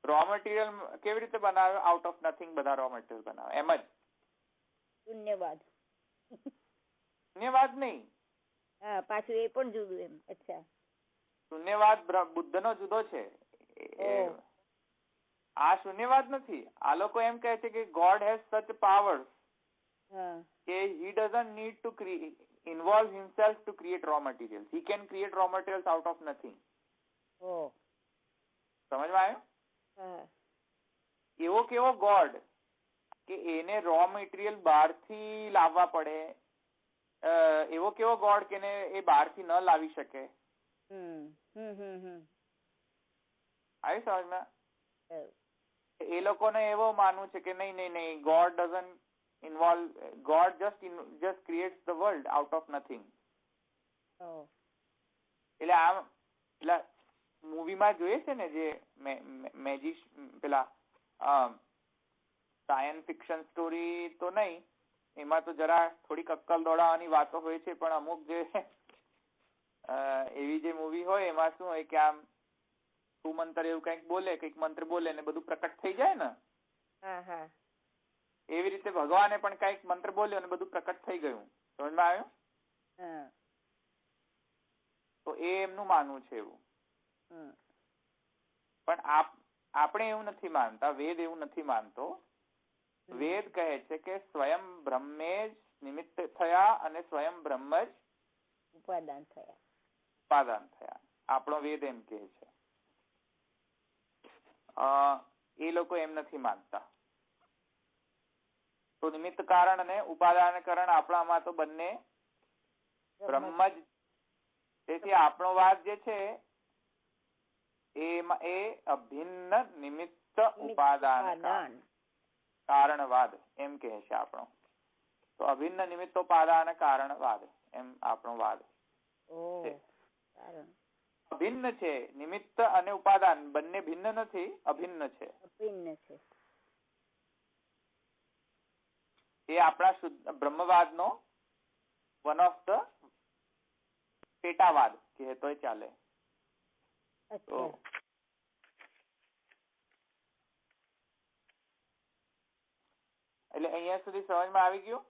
Raw material કેવી રીતે બનાવ્યો? આઉટ ઓફ નથિંગ બધા રો મટીરિયલ બનાવે, એમ જ. શૂન્યવાદ. શૂન્યવાદ નહીં, પાછું એ પણ જુદું એમ. અચ્છા, શૂન્યવાદ બુદ્ધનો જુદો છે. આ શૂન્યવાદ નથી. આ લોકો એમ કહે છે કે ગોડ હેઝ સચ પાવર્સ કે he doesn't need to involve himself to create raw materials. He can create raw materials out of nothing. સમજમાં આવ્યું? એવો કેવો ગોડ કે એને રો મટીરિયલ બહારથી લાવવા પડે? એવો કેવો ગોડ કે એ બહારથી ન લાવી શકે? આવી સમજમાં? એ લોકોને એવો માનવું છે કે નહીં, God doesn't involve, God just creates the world out of nothing. એટલે આ પેલા મૂવીમાં જોઈએ છે ને જે પેલા સાયન્સ ફિક્શન સ્ટોરી તો નહીં, એમાં તો જરા થોડીક અક્કલ દોડાવવાની વાતો હોય છે, પણ અમુક જે એવી જે મૂવી હોય એમાં શું હોય કે આમ મંત્ર એવું કંઈક બોલે, કંઈક મંત્ર બોલે ને બધું પ્રકટ થઈ જાય ને. એવી રીતે ભગવાને પણ કઈક મંત્ર બોલ્યો અને બધું પ્રકટ થઈ ગયું. સમજમાં આવ્યું? તો એ એમનું માનવું છે એવું. પણ આપણે એવું નથી માનતા, વેદ એવું નથી માનતો. વેદ કહે છે કે સ્વયં બ્રહ્મે જ નિમિત્ત થયા અને સ્વયં બ્રહ્મ જ ઉપાદાન થયા. આપણો વેદ એમ કહે છે. એ લોકો એમ નથી માનતા. તો નિમિત્ત કારણ અને ઉપાદાન કારણ આપણામાં તો બંને બ્રહ્મ જ. તેથી આપણો વાદ જે છે એ અભિન્ન નિમિત્ત ઉપાદાન કારણવાદ એમ કહે છે આપણો. તો અભિન્ન નિમિત્તોપાદાન કારણવાદ એમ આપણો વાદ છે. અભિન્ન છે, નિમિત્ત અને ઉપાદાન બંને ભિન્ન નથી, અભિન્ન છે. એ આપણા શુદ્ધ બ્રહ્મવાદનો વન ઓફ ધ પેટાવાદ કહેતોય ચાલે. તો એટલે અહીંયા સુધી સમજમાં આવી ગયું?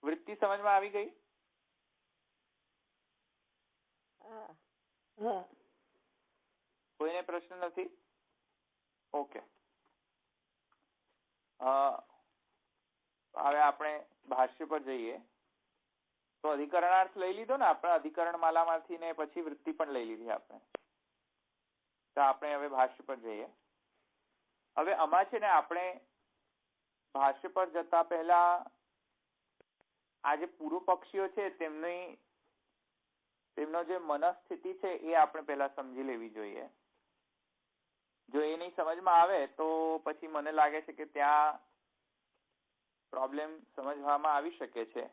વૃત્તિ સમજમાં આવી ગઈ? કોઈને પ્રશ્ન નથી? ઓકે. હવે આપણે ભાષ્ય પર જઈએ. તો અધિકરણાર્થ લઈ લીધો ને આપણે, અધિકરણ માલામાંથી, ને પછી વૃત્તિ પણ લઈ લીધી આપણે. તો આપણે હવે ભાષ્ય પર જઈએ. હવે આમાં છે ને આપણે ભાષ્ય પર જતા પહેલા આ જે પૂર્વ પક્ષીઓ છે તેમનો જે મનસ્થિતિ છે એ આપણે પહેલા સમજી લેવી જોઈએ. જો એ નહીં સમજમાં આવે તો પછી મને લાગે છે કે ત્યાં પ્રોબ્લેમ સમજવામાં આવી શકે છે.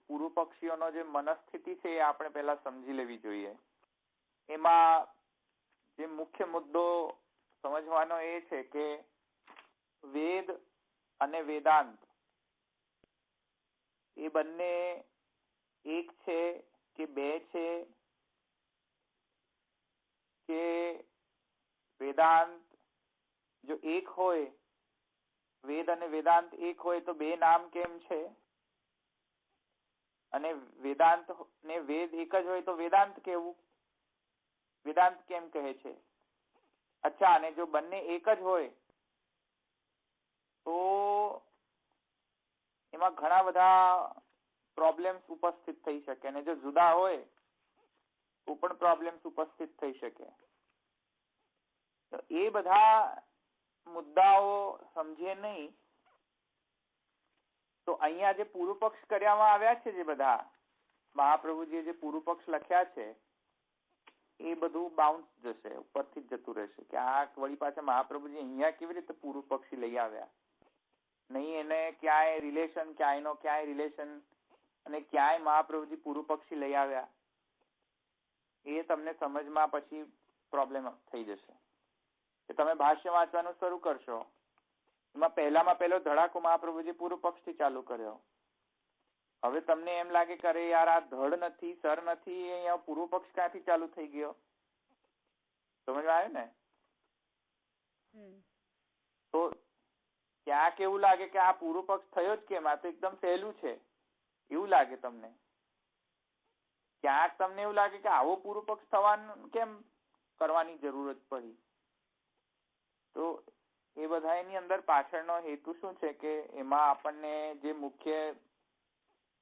પૂર્વ પક્ષીઓનો જે મનસ્થિતિ છે એ આપણે પહેલા સમજી લેવી જોઈએ. એમાં જે મુખ્ય મુદ્દો સમજવાનો એ છે કે વેદ અને વેદાંત એ બંને એક છે કે બે છે, કે વેદાંત જો એક હોય, વેદ અને વેદાંત એક હોય તો બે નામ કેમ છે, અને વેદાંત ને વેદ એક જ હોય તો વેદાંત કેવું, વેદાંત કેમ કહે છે. અચ્છા, અને જો બંને એક જ હોય તો એમાં ઘણા બધા પ્રોબ્લેમ્સ ઉપસ્થિત થઈ શકે, અને જો જુદા હોય તો પણ પ્રોબ્લેમ્સ ઉપસ્થિત થઈ શકે. તો એ બધા મુદ્દાઓ સમજીએ નહીં તો અહીંયા જે પૂર્વ પક્ષ કરવામાં આવ્યા છે, જે બધા મહાપ્રભુજીએ જે પૂર્વ પક્ષ લખ્યા છે એ બધું બાઉન્સ જશે, ઉપરથી જ જતું રહેશે કે આ વળી પાછા મહાપ્રભુજી અહીંયા કેવી રીતે પૂર્વ પક્ષી લઈ આવ્યા, નહીં એને ક્યાંય રિલેશન, ક્યાંયનો ક્યાંય રિલેશન, અને ક્યાંય મહાપ્રભુજી પૂર્વ પક્ષી લઈ આવ્યા, એ તમને સમજમાં પછી પ્રોબ્લેમ થઈ જશે. કે તમે ભાષ્ય વાંચવાનું શરૂ કરશો, એમાં પહેલો ધડાકો મહાપ્રભુજી પૂર્વ પક્ષથી ચાલુ કર્યો. હવે તમને એમ લાગે કે અરે યાર આ ધડ નથી, સર નથી, અહીંયા પૂર્વ પક્ષ ક્યાંથી ચાલુ થઈ ગયો? સમજમાં આવ્યું ને? તો ક્યાંક એવું લાગે કે આ પૂર્વ પક્ષ થયો જ કેમ, આ તો એકદમ સહેલું છે એવું લાગે તમને. ક્યાંક તમને એવું લાગે કે આવો પૂર્વ પક્ષ થવાનું કેમ કરવાની જરૂરત પડી. તો એ બધા એની અંદર પાછળનો હેતુ શું છે કે એમાં આપણને જે મુખ્ય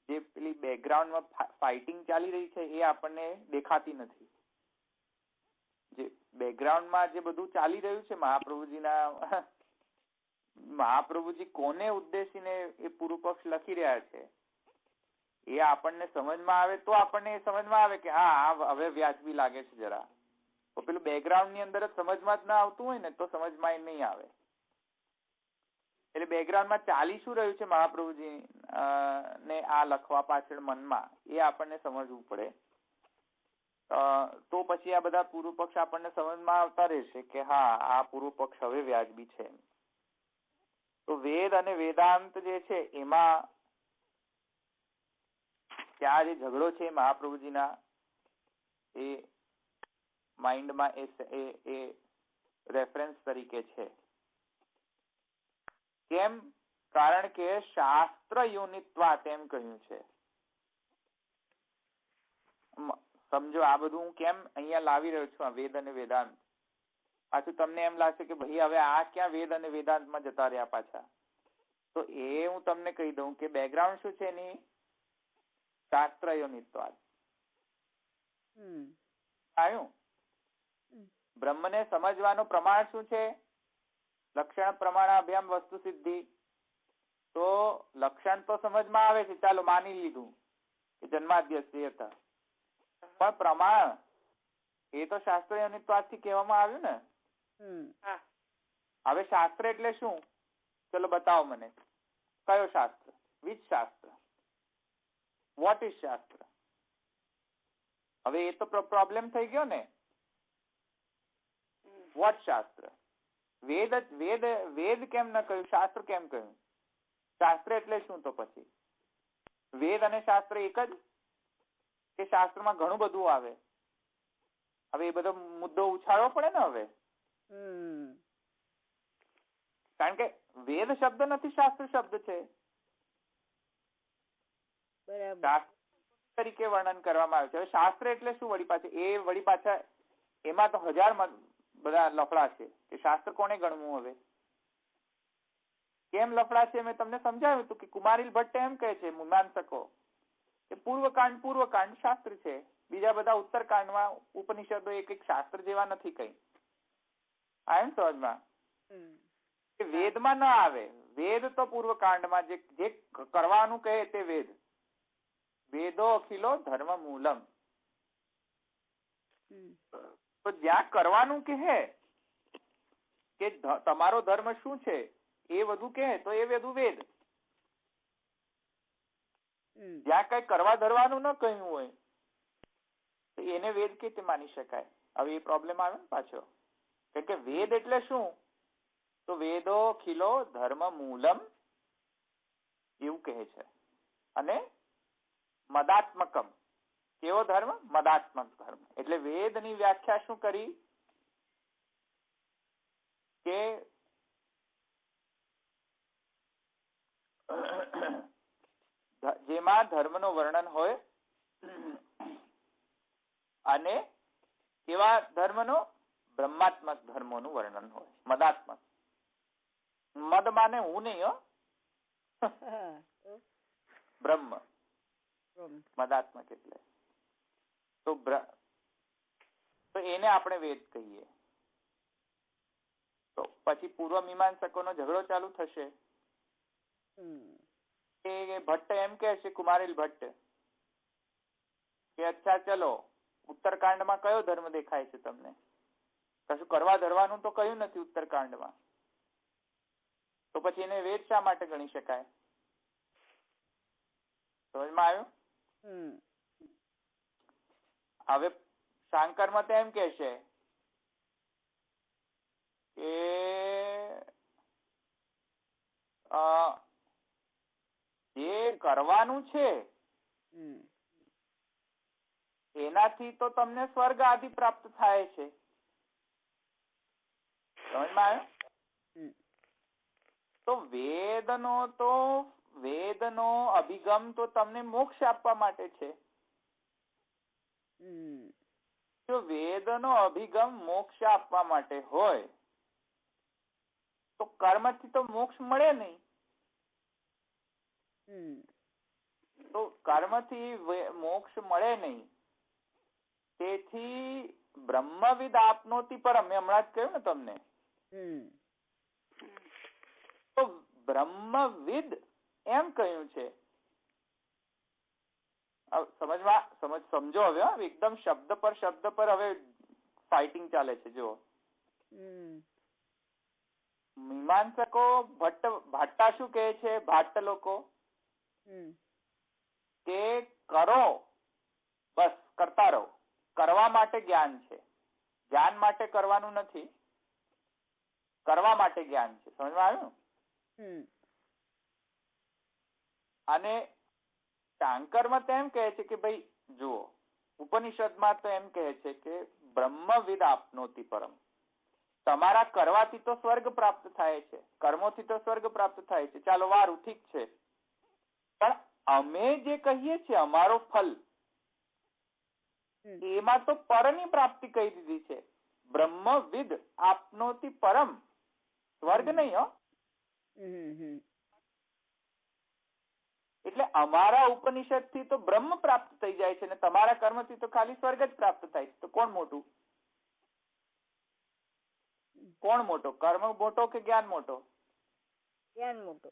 જે પેલી બેકગ્રાઉન્ડમાં ફાઇટિંગ ચાલી રહી છે એ આપણને દેખાતી નથી. જે બેકગ્રાઉન્ડમાં જે બધું ચાલી રહ્યું છે મહાપ્રભુજી કોને ઉદ્દેશીને એ પૂર્વ પક્ષ લખી રહ્યા છે એ આપણને સમજમાં આવે તો આપણને એ સમજમાં આવે કે હા હવે વ્યાજબી લાગે છે જરા. તો પેલું બેકગ્રાઉન્ડ ની અંદર જ સમજમાં જ ના આવતું હોય ને તો સમજમાં નહીં આવે. એટલે બેકગ્રાઉન્ડમાં ચાલી શું રહ્યું છે મહાપ્રભુજી ને આ લખવા પાછળ મનમાં, એ આપણને સમજવું પડે. તો પછી આ બધા પૂર્વ પક્ષ આપણને સમજમાં આવતા રહેશે કે હા આ પૂર્વ પક્ષ હવે વ્યાજબી છે. તો વેદ અને વેદાંત જે છે એમાં ત્યાં જે ઝઘડો છે મહાપ્રભુજીના એ માઇન્ડમાં એ રેફરન્સ તરીકે છે. કેમ? કારણ કે શાસ્ત્ર યોનિત્વાત એમ કહ્યું છે. સમજો આ બધું હું કેમ અહીંયા લાવી રહ્યો છું, આ વેદ અને વેદાંત. પાછું તમને એમ લાગશે કે ભાઈ હવે આ ક્યાં વેદ અને વેદાંતમાં જતા રહ્યા પાછા. તો એ હું તમને કહી દઉં કે બેકગ્રાઉન્ડ શું છે એની, શાસ્ત્ર યોનિત્વાત. આવ્યું? બ્રહ્મને સમજવાનું પ્રમાણ શું છે? લક્ષણ પ્રમાણાભ્યામ વસ્તુ સિદ્ધિ. તો લક્ષણ તો સમજમાં આવે છે, ચાલો માની લીધું કે જન્માદ્યસ્ય હતા, પણ પ્રમાણ એ તો શાસ્ત્ર યોનિત્વાતથી કહેવામાં આવ્યું ને. હવે શાસ્ત્ર એટલે શું? ચલો બતાવો મને, કયો શાસ્ત્ર? વિચ શાસ્ત્ર? વોટ ઇઝ શાસ્ત્ર? હવે એ તો પ્રોબ્લેમ થઈ ગયો ને. વોટ શાસ્ત્ર? વેદ કેમ ન કહ્યું, શાસ્ત્ર કેમ કહ્યું? શાસ્ત્ર એટલે શું? તો પછી વેદ અને શાસ્ત્ર એક જ કે શાસ્ત્રમાં ઘણું બધું આવે? હવે એ બધો મુદ્દો ઉછાળવો પડે ને હવે. કારણ કે વેદ શબ્દ નથી, શાસ્ત્ર શબ્દ છે. શાસ્ત્ર તરીકે વર્ણન કરવામાં આવે છે. હવે શાસ્ત્ર એટલે શું? વળી પાછા એમાં તો હજાર બધા લફડા છે કે શાસ્ત્ર કોને ગણવું. હવે કેમ લફડા છે મેં તમને સમજાવ્યું હતું કે કુમારીલ ભટ્ટ એમ કહે છે મીમાંસકો કે પૂર્વકાંડ શાસ્ત્ર છે, બીજા બધા ઉત્તરકાંડમાં ઉપનિષદો એક શાસ્ત્ર જેવા નથી કઈ. આમ સમજમાં વેદમાં ના આવે. વેદ તો પૂર્વકાંડમાં જે કરવાનું કહે તે વેદ, વેદો અખિલો ધર્મ મૂલમ. હમ. તો જ્યાં કરવાનું કહે કે તમારો ધર્મ શું છે એ બધું કહે તો એ બધું વેદ. જ્યાં કઈ કરવા ધરવાનું ન કહ્યું હોય તો એને વેદ કેવી માની શકાય? હવે એ પ્રોબ્લેમ આવે ને પાછો. કેમ કે વેદ એટલે શું? તો વેદો ખીલો ધર્મ મૂલમ એવું કહે છે. અને મદાત્મકમ, કેવો ધર્મ? મદાત્મક ધર્મ. એટલે વેદની વ્યાખ્યા શું કરી કે જેમાં ધર્મનું વર્ણન હોય અને કેવા ધર્મનો? બ્રહ્માત્મક ધર્મોનું વર્ણન હોય. મદાત્મક. મદ માને હું નહીં હો, બ્રહ્મ. મદાત્મક એટલે તો એને આપણે વેદ કહીએ. તો પછી પૂર્વ મીમાંસકોનો ઝઘડો ચાલુ થશે. ભટ્ટ એમ કે છે, કુમારીલ ભટ્ટ, કે અચ્છા ચલો ઉત્તરકાંડમાં કયો ધર્મ દેખાય છે તમને? કશું કરવા ધરવાનું તો કયું નથી ઉત્તરકાંડમાં. તો પછી એને વેદ શા માટે ગણી શકાય? સમજમાં આવ્યું? હવે શાંકર મત એમ કે છે કે જે કરવાનું છે એનાથી તો તમને સ્વર્ગ આદિ પ્રાપ્ત થાય છે. સમજમાં આવ્યું? તો વેદનો અભિગમ તો તમને મોક્ષ આપવા માટે છે. જો વેદનો અભિગમ મોક્ષ આપવા માટે હોય તો કર્મથી તો મોક્ષ મળે નહીં. તો કર્મથી મોક્ષ મળે નહીં. તેથી બ્રહ્મવિદ આપનોતિ પરમ, મેં હમણાં જ કહ્યું ને તમને. તો બ્રહ્મવિદ એમ કહ્યું છે. સમજો હવે એકદમ શબ્દ પર હવે ફાઇટિંગ ચાલે છે. જો મીમાંસકો ભાટ્ટા શું કહે છે? ભાટ્ટ લોકો કે કરો, બસ કરતા રહો. કરવા માટે જ્ઞાન છે, જ્ઞાન માટે કરવાનું નથી. કરવા માટે જ્ઞાન છે. સમજમાં આવ્યું? અને શાંકરમાં તો એમ કહે છે કે ભાઈ જુઓ, ઉપનિષદમાં તો એમ કહે છે કે બ્રહ્મવિદ આપનોતિ પરમ. તમારા કરવાથી તો સ્વર્ગ પ્રાપ્ત થાય છે, કર્મોથી તો સ્વર્ગ પ્રાપ્ત થાય છે. ચાલો વારું, ઠીક છે. પણ અમે જે કહીએ છીએ અમારો ફલ, એમાં તો પરની પ્રાપ્તિ કહી દીધી છે. બ્રહ્મવિદ આપનોતિ પરમ, સ્વર્ગ નહીં હો. એટલે અમારા ઉપનિષદ થી તો બ્રહ્મ પ્રાપ્ત થઈ જાય છે, ને તમારા કર્મથી તો ખાલી સ્વર્ગ જ પ્રાપ્ત થાય છે. તો કોણ મોટું? કોણ મોટો? કર્મ મોટો કે જ્ઞાન મોટો? જ્ઞાન મોટો.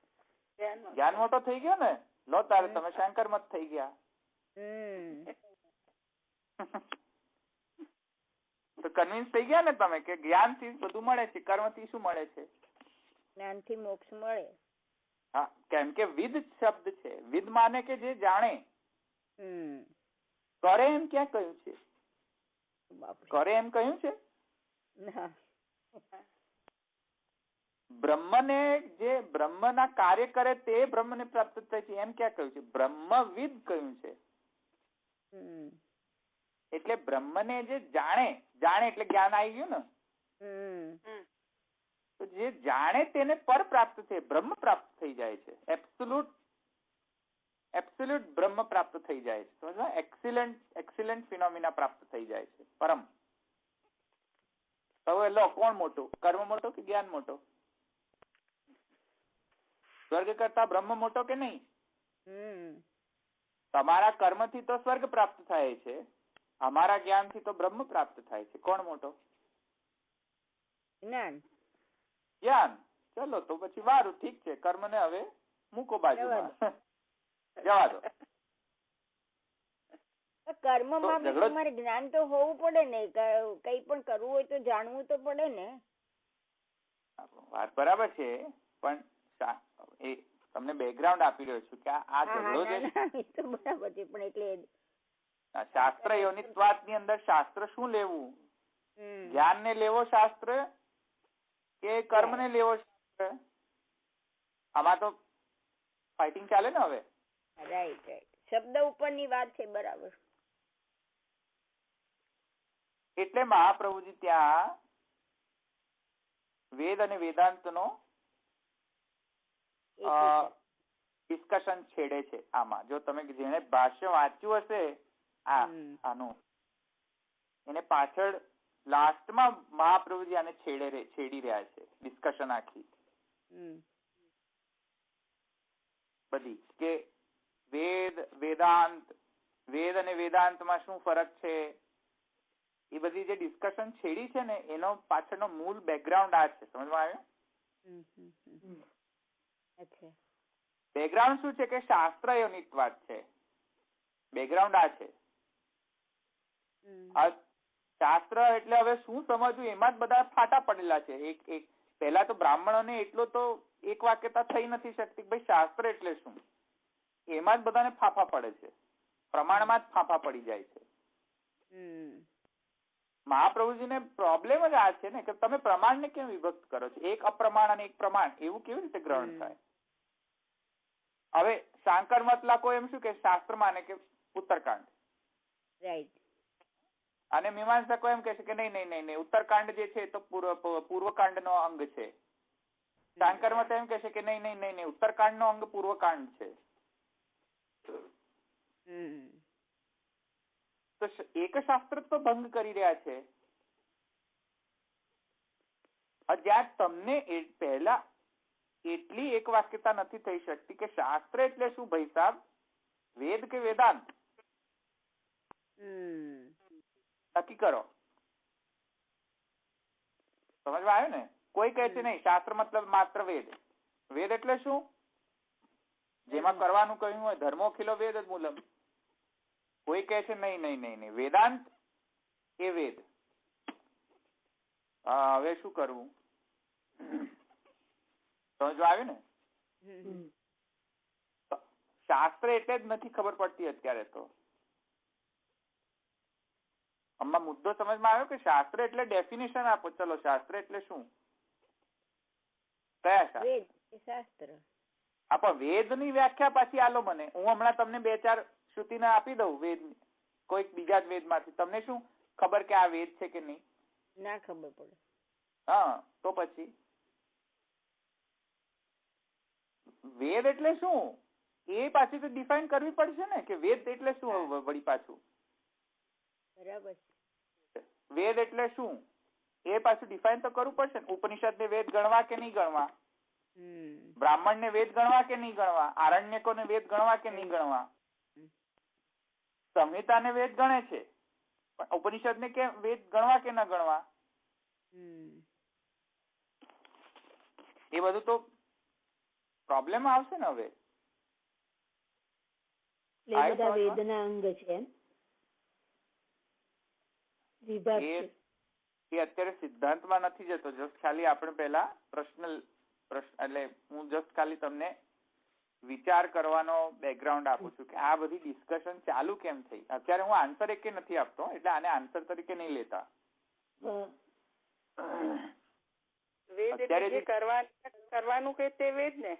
જ્ઞાન મોટો થઈ ગયો ને. લો તારે તમે શંકર મત થઈ ગયા. તો કન્વિન્સ થઈ ગયા ને તમે કે જ્ઞાન થી બધું મળે છે, કર્મ થી શું મળે છે? જ્ઞાન થી મોક્ષ મળે. હા, કેમ કે વિદ શબ્દ છે. વિદ માને કે જે જાણે. કરે એમ ક્યાં કહ્યું છે? કરે એમ કહ્યું છે? બ્રહ્મને જે બ્રહ્મના કાર્ય કરે તે બ્રહ્મને પ્રાપ્ત થાય છે એમ ક્યાં કહ્યું છે? બ્રહ્મવિદ કહ્યું છે. એટલે બ્રહ્મને જે જાણે, જાણે એટલે જ્ઞાન આવી ગયું ને. તો જે જાણે તેને પર પ્રાપ્ત થાય, બ્રહ્મ પ્રાપ્ત થઈ જાય છે. એબ્સોલ્યુટ બ્રહ્મ પ્રાપ્ત થઈ જાય છે. સમજવા? એક્સિલન્ટ ફિનોમિના પ્રાપ્ત થઈ જાય છે. પરમ. હવે લો, કોણ મોટું? કર્મ મોટો કે જ્ઞાન મોટો? સ્વર્ગ કરતા બ્રહ્મ મોટો કે નહીં? તમારા કર્મથી તો સ્વર્ગ પ્રાપ્ત થાય છે, અમારા જ્ઞાનથી તો બ્રહ્મ પ્રાપ્ત થાય છે. કોણ મોટો? જ્ઞાન. જ્ઞાન. ચલો તો પછી વારું, ઠીક છે. કર્મને હવે મૂકો બાજુમાં, જવા દો. કર્મમાં બી ઝઘડો તમારે જ્ઞાન તો હોવું પડે ને. કઈ પણ કરવું હોય તો જાણવું તો પડે ને. વાત બરાબર છે, પણ એ તમને બેકગ્રાઉન્ડ આપી રહ્યો છું કે આ ઝઘડો જે તો બરાબર છે, પણ એટલે શાસ્ત્ર યોનિત્વાદ ની અંદર શાસ્ત્ર શું લેવું? જ્ઞાન ને લેવો શાસ્ત્ર કે કર્મ ને લેવો શાસ્ત્ર? આમાં તો ફાઇટિંગ ચાલે ને હવે. રાઈટ રાઈટ, શબ્દ ઉપરની વાત છે. બરાબર. એટલે મહાપ્રભુજી ત્યાં વેદ અને વેદાંત નો ડિસ્કશન છેડે છે આમાં. જો તમે જેને ભાષ્ય વાંચ્યું હશે આનું, એને પાછળ લાસ્ટમાં મહાપ્રભુજી આને છેડી રહ્યા છે ડિસ્કશન આખી બધી, કે વેદ અને વેદાંતમાં શું ફરક છે, એ બધી જે ડિસ્કશન છેડી છે ને એનો પાછળનો મૂળ બેકગ્રાઉન્ડ આ છે. સમજમાં આવ્યું? બેકગ્રાઉન્ડ શું છે કે શાસ્ત્ર યોનિત્વાદ છે. બેકગ્રાઉન્ડ આ છે. શાસ્ત્ર એટલે હવે શું સમજવું એમાં જ બધા ફાટા પડેલા છે. એક પહેલા તો બ્રાહ્મણોને એટલો તો એક વાક્યતા થઈ નથી શકતી ભાઈ શાસ્ત્ર એટલે શું, એમાં જ બધાને ફાફા પડે છે. પ્રમાણમાં જ ફાફા પડી જાય છે. મહાપ્રભુજીને પ્રોબ્લેમ જ આ છે ને કે તમે પ્રમાણને કેમ વિભક્ત કરો છો? એક અપ્રમાણ અને એક પ્રમાણ એવું કેવી રીતે ગ્રહણ થાય? હવે શાંકર મતલાકો એમ શું કે શાસ્ત્ર માને કે ઉત્તરકાંડ, રાઈટ, અને મીમાંસકો એમ કહે છે કે નહીં ઉત્તરકાંડ જે છે તો પૂર્વકાંડ નો અંગ છે. શાંકર મત એમ કહે છે કે નહીં ઉત્તરકાંડ નો અંગ પૂર્વકાંડ છે. તો એક શાસ્ત્ર તો ભંગ કરી રહ્યા છે. જ્યાં તમને પહેલા એટલી એક વાક્યતા નથી થઈ શકતી કે શાસ્ત્ર એટલે શું ભાઈ સાહેબ, વેદ કે વેદાંત નક્કી કરો. સમજવા આવ્યું ને? કોઈ કહે છે નહીં શાસ્ત્ર મતલબ માત્ર વેદ. વેદ એટલે શું? જેમાં કરવાનું કહ્યું હોય ધર્મોખિલો વેદ જ મૂલમ. કોઈ કહે છે નહીં વેદાંત એ વેદ. હવે શું કરવું? સમજવા આવ્યું ને? શાસ્ત્ર એટલે જ નથી ખબર પડતી અત્યારે તો. આમાં મુદ્દો સમજમાં આવ્યો કે શાસ્ત્ર એટલે ડેફિનેશન આપો. ચલો શાસ્ત્ર એટલે શું? કયા શાસ્ત્ર? પણ વેદ ની વ્યાખ્યા પાછી આલો મને. હું હમણાં તમને 2-4 શ્રુતિને આપી દઉં વેદ, કોઈક બીજા જ વેદ માંથી. તમને શું ખબર કે આ વેદ છે કે નહીં? ના ખબર પડે. હા, તો પછી વેદ એટલે શું એ પાછી તો ડિફાઇન કરવી પડશે ને કે વેદ એટલે શું. વળી પાછું બરાબર, વેદ એટલે શું એ પાછું ડિફાઇન તો કરવું પડશે ને. ઉપનિષદ ને વેદ ગણવા કે નહીં ગણવા? બ્રાહ્મણ ને વેદ ગણવા કે નહીં ગણવા? આરણ્યકો ને વેદ ગણવા કે નહીં ગણવા? સંહિતા ને વેદ ગણે છે, પણ ઉપનિષદ ને કે વેદ ગણવા કે ન ગણવા? એ બધું તો પ્રોબ્લેમ આવશે ને. હવે વેદના અંગ છે એ અત્યારે સિદ્ધાંતમાં નથી જતો. જસ્ટ ખાલી આપણે પહેલા પ્રશ્ન એટલે હું જસ્ટ ખાલી તમને વિચાર કરવાનો બેકગ્રાઉન્ડ આપું છું કે આ બધી ડિસ્કશન ચાલુ કેમ થઈ. અત્યારે હું આન્સર એકે નથી આપતો, એટલે આને આન્સર તરીકે નહીં લેતા. અત્યારે જે કરવાનું કે તે વેદ ને.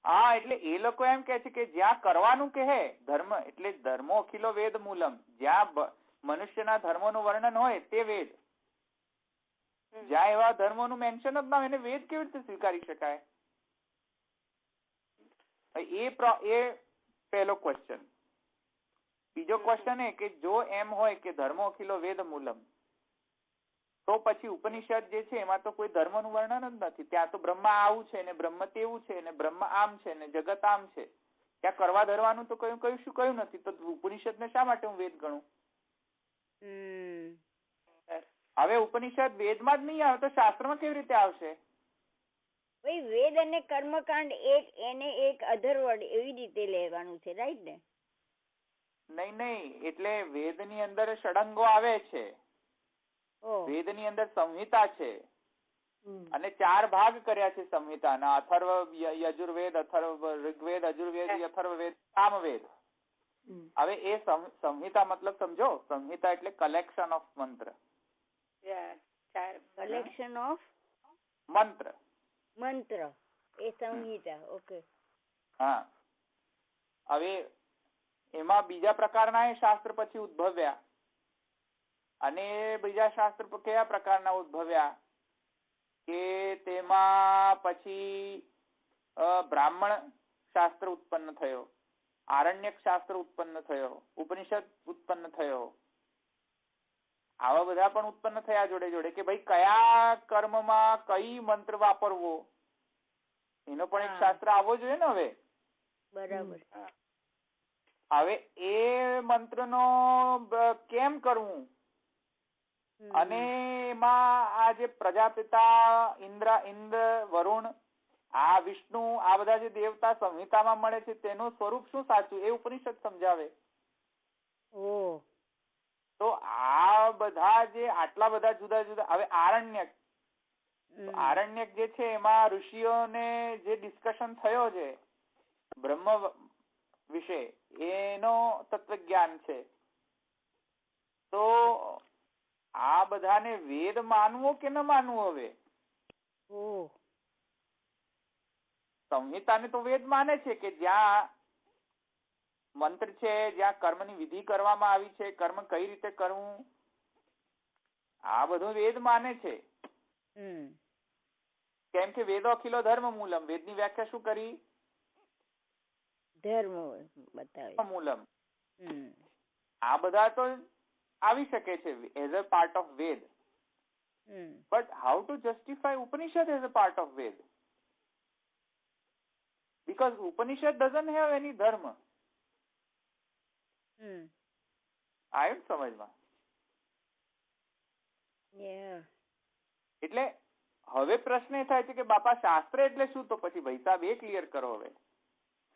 હા, એટલે એ લોકો એમ કે છે કે જ્યાં કરવાનું કહે ધર્મ એટલે ધર્મો અખિલો વેદ મૂલમ. જ્યાં મનુષ્યના ધર્મોનું વર્ણન હોય તે વેદ. જ્યાં એવા ધર્મોનું મેન્શન જ ના હોય એને વેદ કેવી રીતે સ્વીકારી શકાય? એ પહેલો ક્વેશ્ચન. બીજો ક્વેશ્ચન એ કે જો એમ હોય કે ધર્મો અખિલો વેદ મૂલમ, તો પછી ઉપનિષદ જે છે એમાં તો કોઈ ધર્મનું વર્ણન જ નથી. ત્યાં તો બ્રહ્મા આવું છે ને બ્રહ્મ તેવું છે ને બ્રહ્મ આમ છે ને જગત આમ છે. ત્યાં કરવા ધરવાનું તો કયું નથી. તો ઉપનિષદ ને શા માટે હું વેદ ગણું? હવે ઉપનિષદ વેદમાં જ નહીં આવે તો શાસ્ત્રમાં કેવી રીતે આવશે? વેદ અને કર્મકાંડ એક અધરવર્ડ એવી રીતે લેવાનું છે, રાઈટ ને? નહીં, એટલે વેદની અંદર ષડંગો આવે છે, વેદની અંદર સંહિતા છે, અને 4 ભાગ કર્યા છે સંહિતાના, અથર્વ યજુર્વેદ, અથર્વ ઋગ્વેદ, અજુર્વેદ, અથર્વવેદ, સામવેદ. હવે એ સંહિતા મતલબ સમજો, સંહિતા એટલે કલેક્શન ઓફ મંત્ર, કલેક્શન ઓફ મંત્ર એ સંહિતા. ઓકે. હા. હવે એમાં બીજા પ્રકારના એ શાસ્ત્ર પછી ઉદ્ભવ્યા, અને બીજા શાસ્ત્ર કયા પ્રકારના ઉદ્ભવ્યા કે તેમાં પછી બ્રાહ્મણ શાસ્ત્ર ઉત્પન્ન થયો, આરણ્યક શાસ્ત્ર ઉત્પન્ન થયો, ઉપનિષદ ઉત્પન્ન થયો. આવા બધા પણ ઉત્પન્ન થયા જોડે જોડે, કે ભાઈ કયા કર્મમાં કઈ મંત્ર વાપરવો એનો પણ એક શાસ્ત્ર આવવો જોઈએ ને. હવે બરાબર. હવે એ મંત્રનો કેમ કરવું, અને એમાં આ જે પ્રજાપિતા, ઇન્દ્ર, વરુણ, આ વિષ્ણુ, આ બધા જે દેવતા સંહિતામાં મળે છે તેનું સ્વરૂપ શું સાચું એ ઉપનિષદ સમજાવે. તો આ બધા જે આટલા બધા જુદા જુદા, હવે આરણ્યક જે છે એમાં ઋષિઓને જે ડિસ્કશન થયો છે બ્રહ્મ વિશે, એનો તત્વજ્ઞાન છે. તો આ બધાને વેદ માનવો કે ન માનવો? હવે સંહિતાને તો વેદ માને છે કે જ્યાં મંત્ર છે, જ્યાં કર્મની વિધિ કરવામાં આવી છે, કર્મ કઈ રીતે કરવું, આ બધું વેદ માને છે. કેમ કે વેદો અખિલો ધર્મ મૂલમ, વેદની વ્યાખ્યા શું કરી? ધર્મ મૂલમ. આ બધા તો આવી શકે છે as a part of Ved, but how to justify Upanishad as a part of Ved? Because Upanishad doesn't have any dharma. આયું સમજમાં? એટલે હવે પ્રશ્ન એ થાય છે કે બાપા શાસ્ત્ર એટલે શું? તો પછી ભાઈ સાહેબ એ ક્લિયર કરો હવે.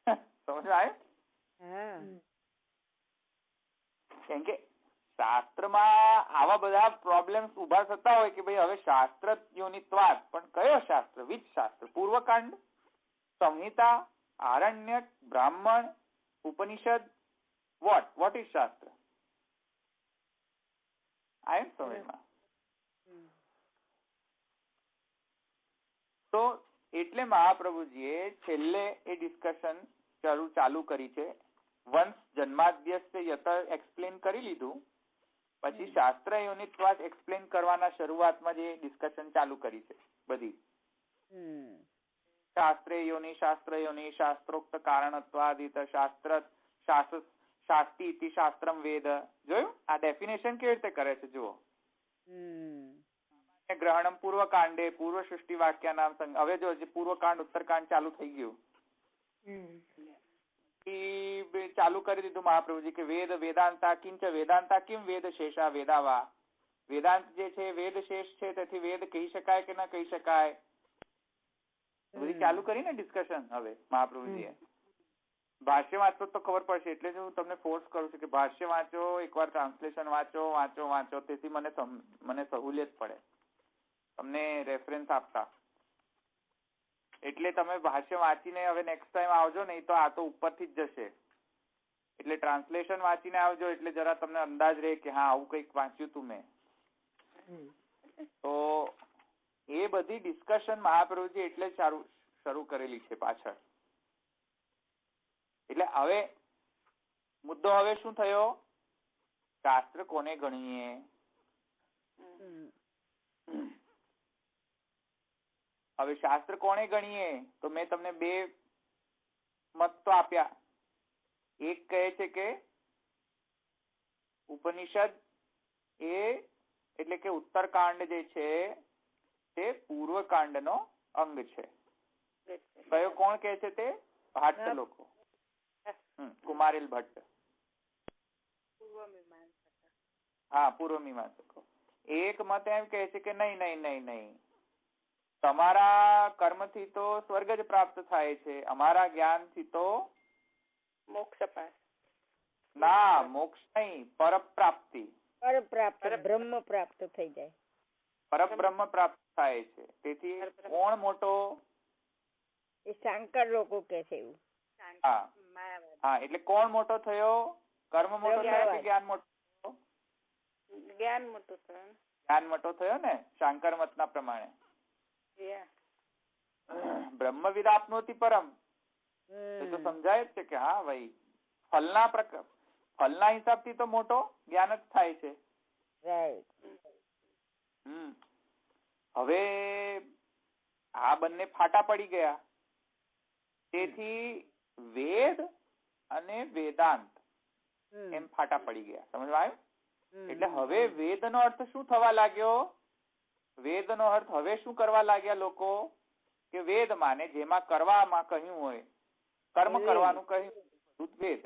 સમજ આવ્યું? કેમ કે શાસ્ત્રમાં આવા બધા પ્રોબ્લેમ્સ ઉભા થતા હોય કે ભાઈ હવે શાસ્ત્ર યોનિત્વાદ, પણ કયો શાસ્ત્ર? વિચ શાસ્ત્ર? પૂર્વકાંડ, સંહિતા, આરણ્યક, બ્રાહ્મણ, ઉપનિષદ, what is શાસ્ત્ર? I am સમજમાં? તો એટલે મહાપ્રભુજીએ છેલ્લે એ ડિસ્કશન ચાલુ કરી છે. વંશ જન્માદ્યસ્ય યત એક્સપ્લેન કરી લીધું, પછી શાસ્ત્ર યોનિત્વાદ એક્સપ્લેન કરવાના શરૂઆતમાં જે ડિસ્કશન ચાલુ કરી છે બધી. શાસ્ત્રે યોનિ, શાસ્ત્ર યોનિ, શાસ્ત્રોક્ત કારણત્વાદિત, શાસ્તિ ઇતિ શાસ્ત્રમ વેદ. જોયું આ ડેફિનેશન કેવી રીતે કરે છે? જુઓ. ગ્રહણમ પૂર્વકાંડે પૂર્વ સૃષ્ટિ વાક્યાનામ સંગ. હવે જો પૂર્વકાંડ ઉત્તરકાંડ ચાલુ થઈ ગયું, ચાલુ કરી દીધું મહાપ્રભુજી કે વેદ વેદાંતા કિંચ વેદાંતા કિમ વેદ શેષા વેદાવા. વેદાંત જે છે વેદ શેષ છે, તેથી વેદ કહી શકાય કે ન કહી શકાય, બધી ચાલુ કરી ને ડિસ્કશન. હવે મહાપ્રભુજીએ ભાષ્ય વાંચો તો ખબર પડશે, એટલે જ હું તમને ફોર્સ કરું છું કે ભાષ્ય વાંચો, એકવાર ટ્રાન્સલેશન વાંચો, તેથી મને સહુલિયત પડે તમને રેફરન્સ આપતા. એટલે તમે ભાષ્ય વાંચીને હવે નેક્સ્ટ ટાઈમ આવજો, નહીં તો આ તો ઉપરથી જ જશે. એટલે ટ્રાન્સલેશન વાંચીને આવજો, એટલે જરા તમને અંદાજ રહે કે હા આવું કંઈક વાંચ્યું તું મેં. તો એ બધી ડિસ્કશન મહાપ્રભુજી એટલે શરૂ કરેલી છે પાછળ. એટલે હવે મુદ્દો હવે શું થયો? શાસ્ત્ર કોને ગણીએ? હવે શાસ્ત્ર કોને ગણીએ? તો મેં તમને બે મત તો આપ્યા. એક કહે છે કે ઉપનિષદ એટલે કે ઉત્તરકાંડ જે છે તે પૂર્વકાંડનો અંગ છે. કયો કોણ કહે છે? તે ભાટ્ટ લોકો, કુમારિલ ભટ્ટ. હા, પૂર્વ મીમાંસકો. એક મત એમ કહે છે કે નહીં, તમારા કર્મથી તો સ્વર્ગ જ પ્રાપ્ત થાય છે, અમારા જ્ઞાનથી તો મોક્ષ પામે. ના, મોક્ષ નહીં, પરપ્રાપ્તિ. પરપ્રાપ્ત, બ્રહ્મ પ્રાપ્ત થઈ જાય. પરબ્રહ્મ પ્રાપ્ત થાય છે. તેથી કોણ મોટો? એ શંકર લોકો કે છે એવું. હા, એટલે કોણ મોટો થયો? કર્મ મોટો થયો કે જ્ઞાન મોટો થયો? જ્ઞાન મોટો થયો. જ્ઞાન મોટો થયો ને, શાંકર મતના પ્રમાણે. બ્રહ્મ વિદાપ્નોતિ પરમ. એ તો સમજાય જ છે કે હા ભાઈ, ફલના હિસાબથી તો મોટો જ્ઞાન જ થાય છે. હવે આ બંને ફાટા પડી ગયા. તેથી વેદ અને વેદાંત એમ ફાટા પડી ગયા. સમજવા આવ્યું? એટલે હવે વેદ નો અર્થ શું થવા લાગ્યો? વેદ નો અર્થ હવે શું કરવા લાગ્યા લોકો? કે વેદ માને જેમાં કરવામાં કહ્યું હોય, કર્મ કરવાનું કહ્યું, વેદ.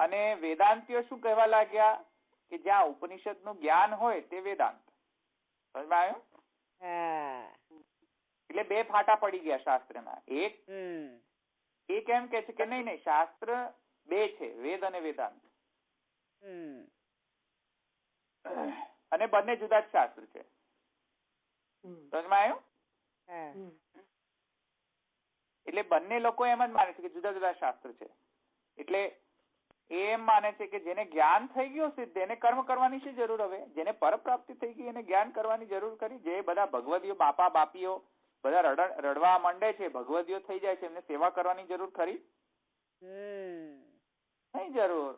અને વેદાંતિઓ શું કહેવા લાગ્યા? કે જ્યાં ઉપનિષદ નું જ્ઞાન હોય તે વેદાંત. સમજમાં આવ્યું? એટલે બે ફાટા પડી ગયા શાસ્ત્રના. એક એમ કે છે કે નહીં, શાસ્ત્ર બે છે, વેદ અને વેદાંત. અને બંને જુદા જ શાસ્ત્ર છે. સમજમાં આવ્યું? એટલે બંને લોકો એમ જ માને છે કે જુદા જુદા શાસ્ત્ર છે. એટલે એમ માને છે કે જેને જ્ઞાન થઈ ગયું સિદ્ધ, એને કર્મ કરવાની શી જરૂર? હવે જેને પરપ્રાપ્તિ થઈ ગઈ એને જ્ઞાન કરવાની જરૂર કરી? જે બધા ભગવદીઓ, બાપા બાપીઓ બધા રડવા માંડે છે, ભગવદીઓ થઈ જાય છે, એમને સેવા કરવાની જરૂર ખરી? નહીં જરૂર.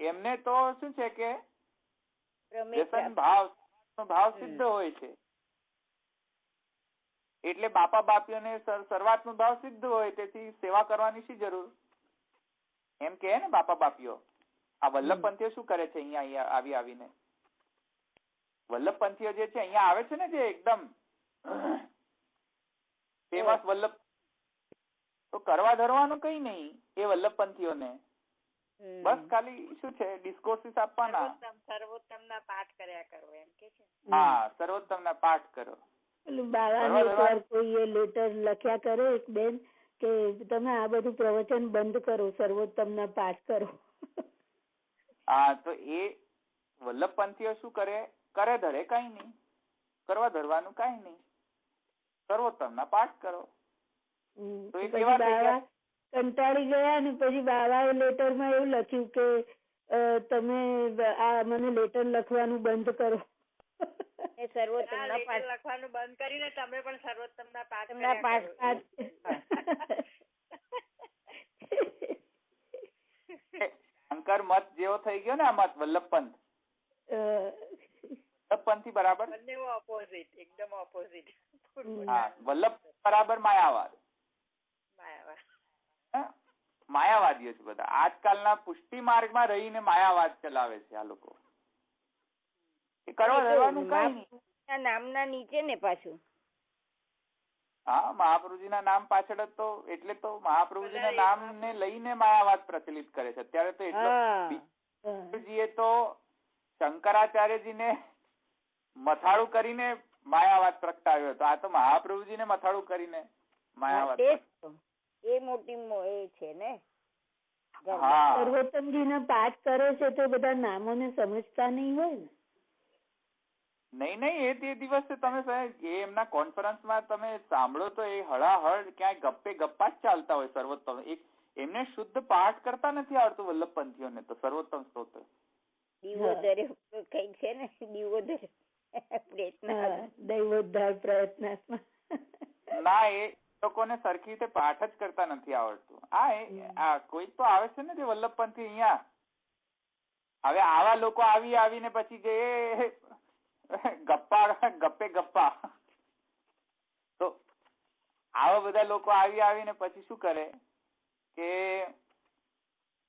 એમને તો શું છે કે વ્યસન ભાવ સિદ્ધ હોય છે. એટલે બાપા બાપીઓને શરૂઆતનો ભાવ સિદ્ધ હોય, તેથી સેવા કરવાની શી જરૂર? એમ કે ને બાપા બાપીઓ. આ વલ્લભપંથીઓ શું કરે છે અહીંયા આવીને? વલ્લભપંથીઓ જે છે અહીંયા આવે છે ને, જે એકદમ ફેમસ વલ્લભ, તો કરવા ધરવાનું કઈ નહીં એ વલ્લભપંથીઓને. બસ ખાલી શું છે, ડિસ્કોર્સિસ આપવાના. સર્વોત્તમના પાઠ કર્યા કરો એમ કે છે. હા, સર્વોત્તમના પાઠ કરો. કોઈએ લેટર લખ્યા કરે એક બેન કે તમે આ બધું પ્રવચન બંધ કરો, સર્વોત્તમના પાઠ કરો. હા, તો એ વલ્લભપંથીઓ શું કરે? કરે ધરે કઈ નહીં, કરવા ધરવાનું કઈ નહીં, સર્વોત્તમના પાઠ કરો. તો એ કેવા કંટાળી ગયા ને પછી બાબાએ લેટરમાં એવું લખ્યું કે તમે આ મને લેટર લખવાનું બંધ કરો. સર્વોત્તમના પાઠ લખવાનું બંધ કરીને તમે પણ સર્વોત્તમના પાઠ. શંકર મત જેવો થઈ ગયો ને આ મત, વલ્લભપંથ. વલ્લભપંથી બરાબર ઓપોઝિટ, એકદમ ઓપોઝિટ. હા, વલ્લભ બરાબર માયાવાદ. માયાવાદીઓ છે બધા. આજકાલના પુષ્ટિ માર્ગમાં રહીને માયાવાદ ચલાવે છે આ લોકો. એ કરવા ધરવાનું કઈ નહીં. નામના નીચે ને પાછું. હા, મહાપ્રભુજીના નામ પાછળ જ તો, એટલે તો મહાપ્રભુજીના નામને લઈને માયાવાદ પ્રચલિત કરે છે અત્યારે. તો એટલો તો શંકરાચાર્યજીને મથાળું કરીને માયાવાદ પ્રગટાવ્યો હતો. આ તો મહાપ્રભુજીને મથાળું કરીને માયાવાદ. એ મોટી એ છે ને. સર્વોત્તમજી ના પાઠ કરે છે તો બધા નામોને સમજતા નહીં હોય ને. નહીં, એ તે દિવસે તમે એમના કોન્ફરન્સમાં તમે સાંભળો તો એ હળાહળ ક્યાંય ગપ્પે ગપ્પા જ ચાલતા હોય. સર્વોત્તમ એમને શુદ્ધ પાઠ કરતા નથી આવડતું વલ્લભપંથીઓને તો. સર્વોત્તમ સ્તોત્ર દીવોદર કઈ છે ને, દીવોદર દૈવોદ્ધાર પ્રયત્નાત્મા. ના, એ લોકોને સરખી રીતે પાઠ જ કરતા નથી આવડતું. આ કોઈ તો આવે છે ને જે વલ્લભપંથી અહીંયા. હવે આવા લોકો આવીને પછી જે ગપ્પે ગપ્પા, તો આવા બધા લોકો આવીને પછી શું કરે કે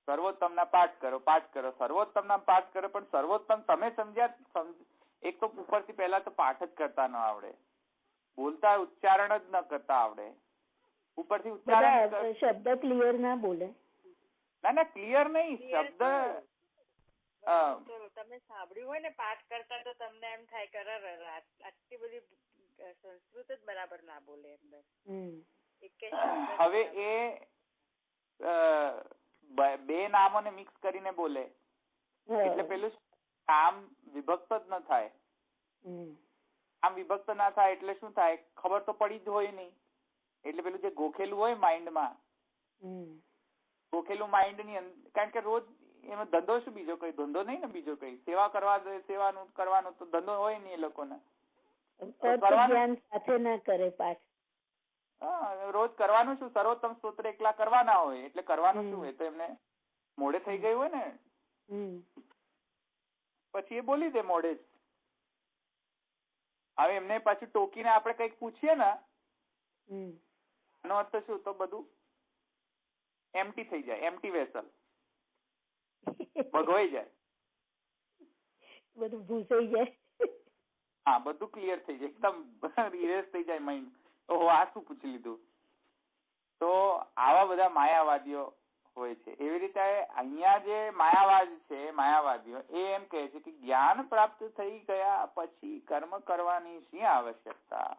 સર્વોત્તમના પાઠ કરો. સર્વોત્તમના પાઠ કરો, પણ સર્વોત્તમ તમે સમજ્યા? એક તો ઉપરથી પહેલા તો પાઠ જ કરતા ન આવડે, બોલતા ઉચ્ચારણ જ ન કરતા આવડે. ઉપરથી ઉચ્ચારણ શબ્દ ક્લિયર ના બોલે. ના, ક્લિયર નહીં શબ્દ. તમે સાંભળ્યું હોય ને પાઠ કરતા તો તમને એમ થાય કે આટલી બધી સંસ્કૃત જ બરાબર ના બોલે અંદર. હવે એ બે નામોને મિક્સ કરીને બોલે એટલે પેલું કામ વિભક્ત જ ન થાય. આમ વિભક્ત ના થાય એટલે શું થાય, ખબર તો પડી જ હોય નહીં. એટલે પેલું જે ગોખેલું હોય માઇન્ડમાં, ગોખેલું માઇન્ડ ની અંદર, કારણ કે રોજ એનો ધંધો શું, બીજો કઈ ધંધો નહીં ને, બીજો કઈ સેવા સેવાનું કરવાનું તો ધંધો હોય નહીં એ લોકોને. સાથે ના કરે પાછ. રોજ કરવાનું શું, સર્વોત્તમ સ્તોત્ર એકલા કરવાના હોય એટલે કરવાનું શું, એ તો એમને મોડે થઈ ગયું હોય ને, પછી એ બોલી દે મોડે જ. હવે એમને પાછું ટોકીને આપણે કઈક પૂછીએ ને, આનો અર્થ શું, તો બધું એમ્પ્ટી થઈ જાય, એમ્પ્ટી વેસલ ભગવાઈ જાય, બધું ભૂસાઈ જાય. હા, બધું ક્લિયર થઈ જાય, એકદમ ઇરેઝ થઈ જાય માઇન્ડ. ઓહો, આ શું પૂછી લીધું. તો આવા બધા માયાવાદીઓ હોય છે. એવી રીતે અહીંયા જે માયાવાદ છે, માયાવાદીઓ એ એમ કહે છે કે જ્ઞાન પ્રાપ્ત થઈ ગયા પછી કર્મ કરવાની શી આવશ્યકતા,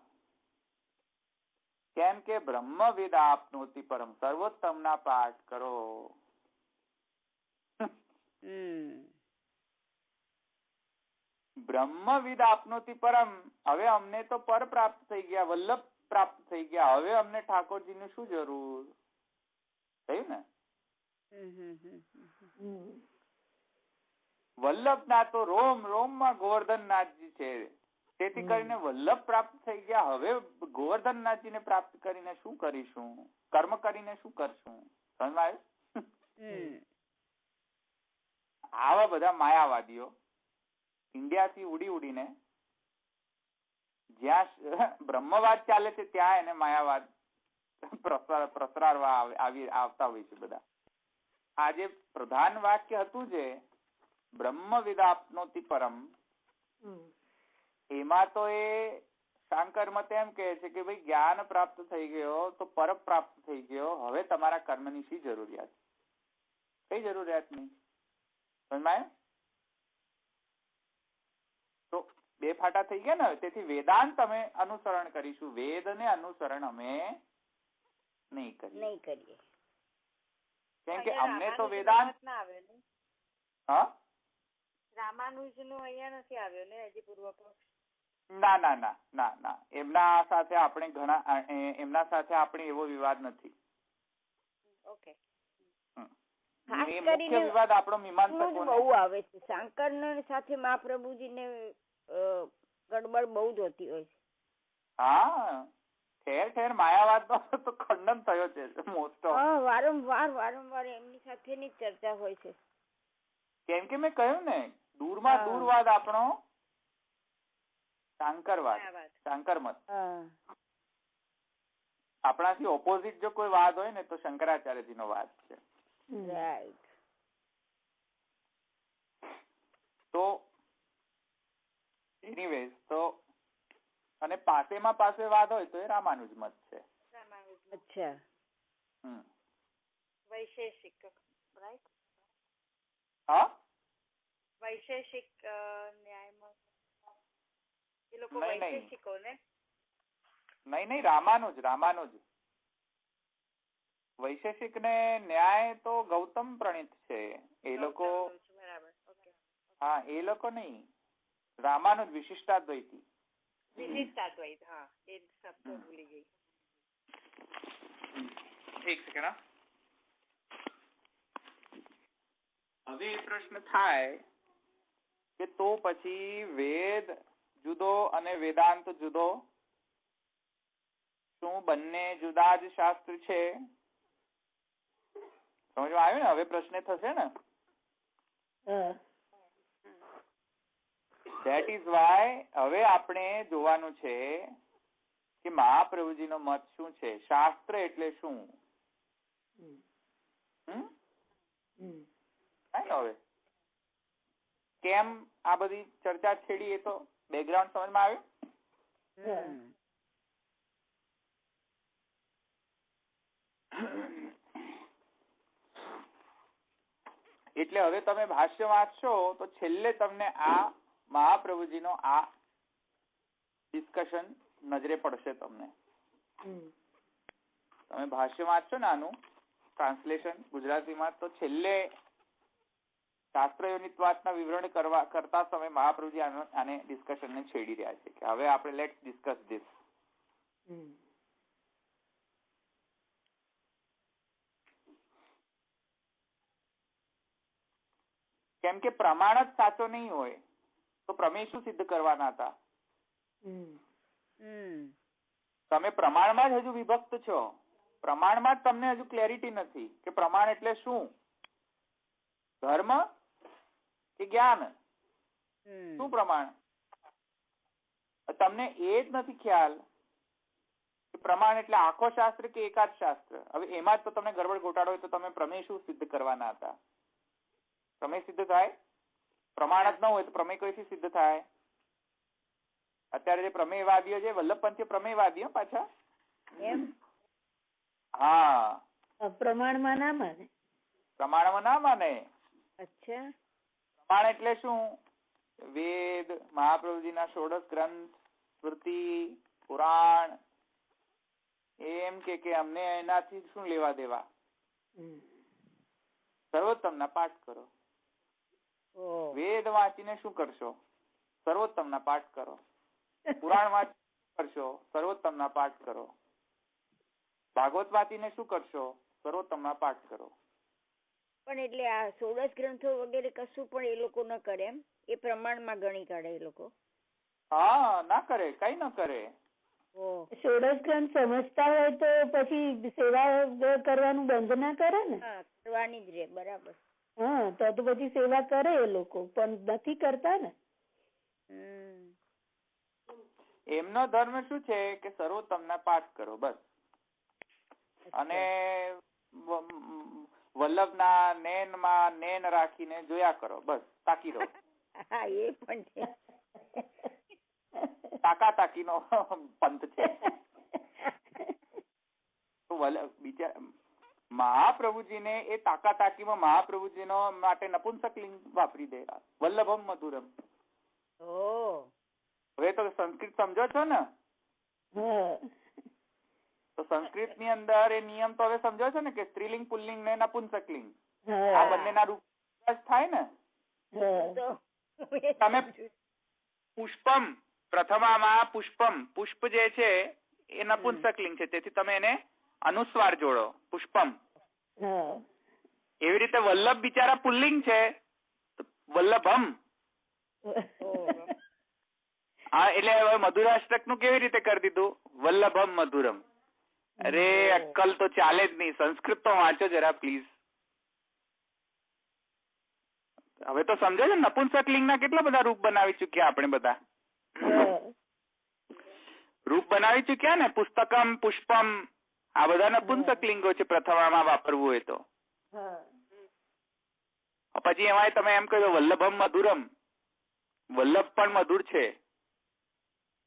કેમ કે બ્રહ્મવિદ આપનોતિ પરમ, સર્વોત્તમ ના પાઠ કરો. બ્રહ્મવિદ આપનોતિ પરમ, હવે અમને તો પર પ્રાપ્ત થઈ ગયા, વલ્લભ પ્રાપ્ત થઈ ગયા, હવે અમને ઠાકોરજી ની શું જરૂર. થયું ને. વલ્લભનાથ તો રોમ રોમમાં ગોવર્ધનનાથજી છે, તેથી કરીને વલ્લભ પ્રાપ્ત થઈ ગયા, હવે ગોવર્ધનનાથજીને પ્રાપ્ત કરીને શું કરીશું, કર્મ કરીને શું કરશું. સમજ આવ્યું. આવા બધા માયાવાદીઓ ઇન્ડિયાથી ઉડીને જ્યાં બ્રહ્મવાદ ચાલે છે ત્યાં એને માયાવાદ પ્રસરારવા આવતા હોય છે બધા. આ જે પ્રધાન વાક્ય હતું જે બ્રહ્મવિદ આપનોતિ પરમ, એમાં તો એ શાંકર મત એમ કહે છે કે ભાઈ જ્ઞાન પ્રાપ્ત થઈ ગયો તો પર પ્રાપ્ત થઈ ગયો, હવે તમારા કર્મની શી જરૂરિયાત, કઈ જરૂરિયાત નહીં. સમજાય. તો બે ફાટા થઈ ગયા ને. તેથી વેદાંત અમે અનુસરણ કરીશું, વેદ ને અનુસરણ અમે નહીં કરીએ. કેમ કે અમને તો વેદાંત રામાનુજ નું અહીંયા નથી આવ્યો ને હજી પૂર્વ પક્ષ. ના, એમના સાથે આપણે એવો વિવાદ નથી. ઓકે. મુખ્ય વિવાદ આપણો મીમાંસકોનો બહુ આવે છે. શંકર સાથે મહાપ્રભુજી ને ગડબડ બહુ જ હોતી હોય છે. હા, ઠેર ઠેર માયાવાદ નો તો ખંડન થયો છે મોસ્ટ ઓફ. વારંવાર એમની સાથેની ચર્ચા હોય છે. કેમ કે મેં કહ્યું ને, દૂરમાં દૂરવાદ આપણો શાંકર મત. આપણાથી ઓપોઝિટ જો કોઈ વાદ હોય ને તો શંકરાચાર્યજી નો વાદ છે. તો એનીવેઝ, તો અને પાસેમાં પાસે વાદ હોય તો એ રામાનુજ મત છે. અચ્છા. વૈશેષિક, રાઈટ? હા, વૈશેષિક ન્યાયમાં એ લોકો વૈશેષિકો ને? નહીં, રામાનુજ. વૈશેષિક ને ન્યાય તો ગૌતમ પ્રણીત છે એ લોકો. હા, એ લોકો નહીં. રામાનુજ વિશિષ્ટાદ્વૈતી. હા, એ શબ્દ ભૂલી ગઈ. એક સેકન્ડ. હવે એ પ્રશ્ન થાય કે તો પછી વેદ જુદો અને વેદાંત જુદો, શું બંને જુદા જ શાસ્ત્ર છે? સમજમાં આવ્યું ને? હવે પ્રશ્ન થશે ને. ધેટ ઇઝ વાય હવે આપણે જોવાનું છે કે મહાપ્રભુજીનો મત શું છે, શાસ્ત્ર એટલે શું. હવે કેમ આ બધી ચર્ચા છેડી એ તો બેકગ્રાઉન્ડ સમજમાં આવ્યું. એટલે હવે તમે ભાષ્ય વાંચશો તો છેલ્લે તમને આ મહાપ્રભુજીનો આ ડિસ્કશન નજરે પડશે. તમે ભાષ્ય વાંચશો ને આનું, ટ્રાન્સલેશન ગુજરાતીમાં, તો છેલ્લે શાસ્ત્ર યોનિત્વાતના વિવરણ કરતા સમયે મહાપ્રભુજી આને ડિસ્કશનને છેડી રહ્યા છે કે હવે આપણે લેટ્સ ડિસ્કસ ધીસ. કેમ કે પ્રમાણ જ સાચો નહીં હોય તો પ્રમેય શું સિદ્ધ કરવાના હતા? તમે પ્રમાણમાં જ હજુ વિભક્ત છો. પ્રમાણમાં જ તમને હજુ ક્લેરિટી નથી કે પ્રમાણ એટલે શું, ધર્મ કે જ્ઞાન, શું પ્રમાણ? તમને એ જ નથી ખ્યાલ કે પ્રમાણ એટલે આખો શાસ્ત્ર કે એકાદ શાસ્ત્ર. હવે એમાં જ તો તમને ગડબડ ગોટાળો હોય તો તમે પ્રમેય શું સિદ્ધ કરવાના હતા? પ્રમેય સિદ્ધ થાય? પ્રમાણ જ ન હોય તો પ્રમેય કઈથી સિદ્ધ થાય? અત્યારે જે પ્રમેયવાદીઓ છે, વલ્લભપંથી પ્રમેયવાદીઓ પાછા. હા, પ્રમાણમાં ના માને. પ્રમાણમાં ના માને. અચ્છા. પ્રમાણ એટલે શું? વેદ, મહાપ્રભુજીના 16 ગ્રંથ, સ્મૃતિ, પુરાણ, એમ કે અમને એનાથી શું લેવા દેવા? સર્વોત્તમના પાઠ કરો. વેદ વાંચીને શું કરશો? સર્વોત્તમના પાઠ કરો. પુરાણ વાંચીને કરશો? સર્વોત્તમના પાઠ કરો. ભાગવત વાંચીને શું કરશો? સર્વોત્તમના પાઠ કરો. પણ એટલે આ 16 ગ્રંથો વગેરે કશું પણ એ લોકો ન કરે એમ? એ પ્રમાણમાં ગણી કાઢે એ લોકો? હા, ના કરે, કઈ ન કરે. 16 ગ્રંથ સમજતા હોય તો પછી સેવા કરવાનું બંધ ના કરે ને? કરવાની જ રે. બરાબર. હા, તો પછી સેવા કરે એ લોકો, પણ નથી કરતા ને. એમનો ધર્મ શું છે કે સર્વોત્તમના પાઠ કરો બસ. અને વલ્લભના નેનમાં નેન રાખીને જોયા કરો બસ, તાકી રહો. હા, એ પણ છે. તાકાતાકીનો પંથ છે. મહાપ્રભુજીને એ તાકાતાકીમાં મહાપ્રભુજીનો માટે નપુંસકલિંગ વાપરી દે, વલ્લભમ મધુરમ. હવે તો સંસ્કૃત સમજો છો ને? તો સંસ્કૃત ની અંદર એ નિયમ તો હવે સમજો છો ને કે સ્ત્રીલિંગ, પુલ્લિંગ ને નપુંસકલિંગ આ બંનેના રૂપ થાય ને. તમે પુષ્પમ, પ્રથમામાં પુષ્પમ, પુષ્પ જે છે એ નપુંસકલિંગ છે, તેથી તમે એને અનુસ્વાર જોડો, પુષ્પમ. એવી રીતે વલ્લભ બિચારા પુલ્લિંગ છે, વલ્લભમ. હા, એટલે હવે મધુરાષ્ટક નું કેવી રીતે કરી દીધું? વલ્લભમ મધુરમ. અરે અક્કલ તો ચાલે જ નહીં. સંસ્કૃત તો વાંચો જરા પ્લીઝ. હવે તો સમજો છો નપુંસકલિંગ ના કેટલા બધા રૂપ બનાવી ચુક્યા આપણે બધા. રૂપ બનાવી ચુક્યા ને, પુસ્તકમ, પુષ્પમ, આ બધા નપુંસકલિંગો છે પ્રથમામાં વાપરવું હોય તો. પછી એમાં તમે એમ કહ્યું વલ્લભમ મધુરમ, વલ્લભ પણ મધુર છે.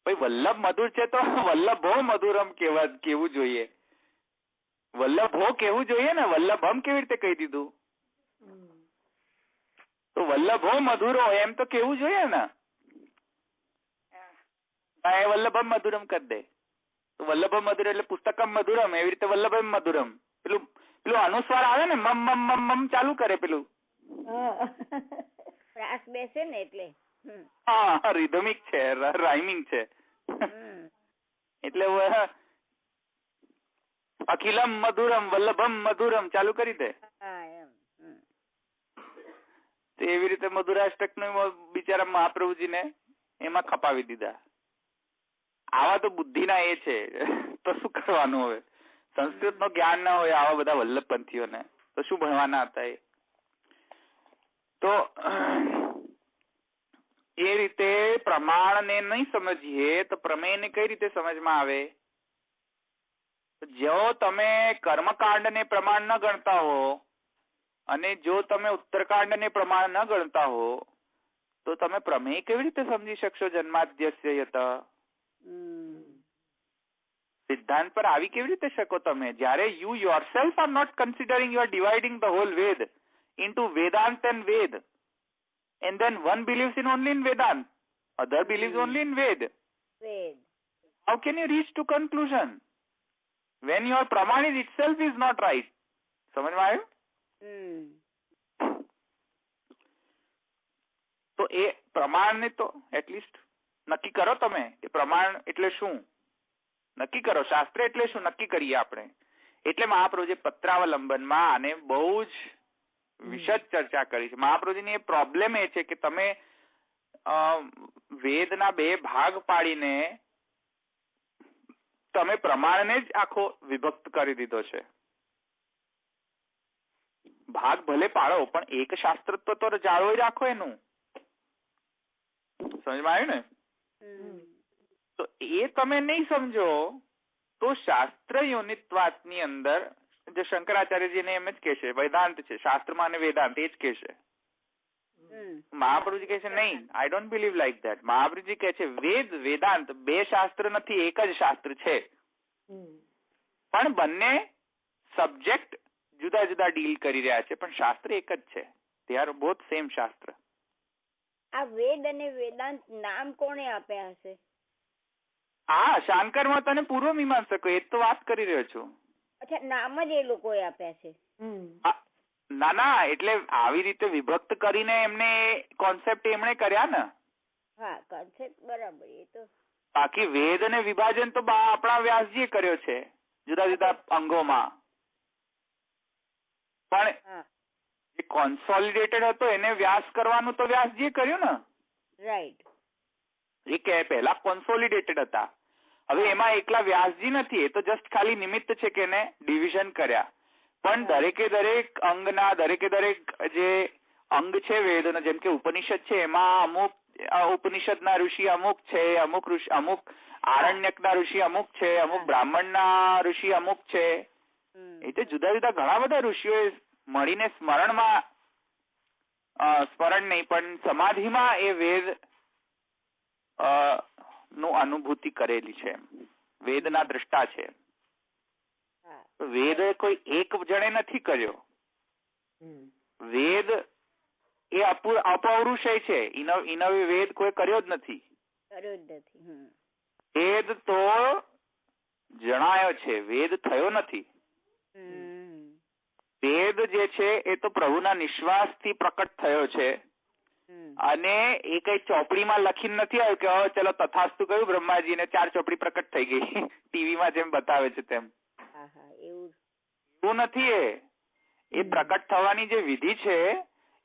ભાઈ વલ્લભ મધુર છે તો વલ્લભો મધુરમ કેવું જોઈએ? વલ્લભો કેવું જોઈએ ને, વલ્લભમ કેવી રીતે કહી દીધું? તો વલ્લભો મધુરો એમ તો કેવું જોઈએ ને. વલ્લભમ મધુરમ કરી દે તો વલ્લભમ મધુર એટલે પુસ્તકમ મધુરમ, એવી રીતે વલ્લભમ મધુરમ. પેલું અનુસ્વાર આવે ને, મમ મમ મમ મમ ચાલુ કરે પેલું. પ્રાસ બેસે ને એટલે. હા, રિધમિક છે, રાઇમિંગ છે. એટલે અખિલમ મધુરમ વલ્લભમ મધુરમ ચાલુ કરી દે. તો એવી રીતે મધુરાષ્ટક નું બિચારા મહાપ્રભુજીને એમાં ખપાવી દીધા. આવા તો બુદ્ધિના એ છે, તો શું કરવાનું? હવે સંસ્કૃત નો જ્ઞાન ના હોય આવા બધા વલ્લભપંથીઓને તો શું ભણવાના હતા એ? તો એ રીતે પ્રમાણને નહીં સમજીએ તો પ્રમેયને કઈ રીતે સમજમાં આવે? જો તમે કર્મકાંડને પ્રમાણ ન ગણતા હો અને જો તમે ઉત્તરકાંડને પ્રમાણ ન ગણતા હો તો તમે પ્રમેય કેવી રીતે સમજી શકશો? જન્માદ્યસ્ય યત સિદ્ધાંત પર આવી કેવી રીતે શકો તમે? જ્યારે you yourself are not considering, you are dividing the whole Ved into Vedant and Ved, and then one believes in only in Vedant, other believes only in Ved. How can you reach to conclusion when your praman is itself is not right? સમજમાં આવ્યું? તો એ પ્રમાણને તો એટલીસ્ટ નક્કી કરો તમે કે પ્રમાણ એટલે શું નક્કી કરો, શાસ્ત્ર એટલે શું નક્કી કરીએ આપણે. એટલે મહાપ્રભુજી પત્રાવલંબનમાં આને બહુ જ વિશદ ચર્ચા કરી છે. મહાપ્રભુજીની એ પ્રોબ્લેમ એ છે કે તમે વેદના બે ભાગ પાડીને તમે પ્રમાણને જ આખો વિભક્ત કરી દીધો છે. ભાગ ભલે પાડો પણ એક શાસ્ત્ર તો જાળવી રાખો એનું. સમજમાં આવ્યું ને? તો એ તમે નહીં સમજો તો શાસ્ત્ર યોનિત્વાતની અંદર જે શંકરાચાર્યજીને એમ જ કહેશે વેદાંત છે, શાસ્ત્રમાં અને વેદાંત એ જ કહેશે. મહાપ્રભુજી કહે છે નહીં, I don't believe like that. Mahaprabhuji કહે છે વેદ વેદાંત બે શાસ્ત્ર નથી, એક જ શાસ્ત્ર છે, પણ બંને સબ્જેક્ટ જુદા જુદા ડીલ કરી રહ્યા છે, પણ શાસ્ત્ર એક જ છે. દે આર બોથ સેમ શાસ્ત્ર. આ વેદ અને વેદાંત નામ કોણે આપ્યા હશે? હા, શાંકર મત અને પૂર્વ મીમાંસકો, એ તો વાત કરી રહ્યો છું. અચ્છા, નામ જ એ લોકોએ આપ્યા છે? ના ના, એટલે આવી રીતે વિભક્ત કરીને એમને કોન્સેપ્ટ એમણે કર્યા ને. હા, કોન્સેપ્ટ બરાબર. એ તો બાકી વેદ અને વિભાજન તો આપણા વ્યાસજીએ કર્યો છે જુદા જુદા અંગોમાં, પણ જે કોન્સોલિડેટેડ હતો એને વ્યાસ કરવાનું તો વ્યાસજીએ કર્યું ને. રાઈટ. એ કે પહેલા કોન્સોલિડેટેડ હતા, હવે એમાં એકલા વ્યાસજી નથી, એ તો જસ્ટ ખાલી નિમિત્ત છે કે એને ડિવિઝન કર્યા. પણ દરેકે દરેક અંગના દરેકે દરેક જે અંગ છે વેદનો, જેમ કે ઉપનિષદ છે એમાં અમુક ઉપનિષદના ઋષિ અમુક છે, અમુક આરણ્યકના ઋષિ અમુક છે, અમુક બ્રાહ્મણના ઋષિ અમુક છે. એટલે જુદા જુદા ઘણા બધા ઋષિઓએ મળીને સ્મરણ નહીં પણ સમાધિમાં એ વેદ નું અનુભૂતિ કરેલી છે, વેદના દ્રષ્ટા છે. વેદ કોઈ એક જણે નથી કર્યો. વેદ એ અપૌરુષય છે, વેદ કોઈ કર્યો જ નથી. વેદ તો જણાયો છે, વેદ થયો નથી. વેદ જે છે એ તો પ્રભુના નિશ્વાસથી પ્રકટ થયો છે, અને એ કઈ ચોપડીમાં લખીને નથી આવ્યું કે ચલો તથાસ્તુ કહ્યું બ્રહ્માજીને 4 ચોપડી પ્રકટ થઈ ગઈ, ટીવીમાં જેમ બતાવે છે તેમ. એવું નથી. એ પ્રકટ થવાની જે વિધિ છે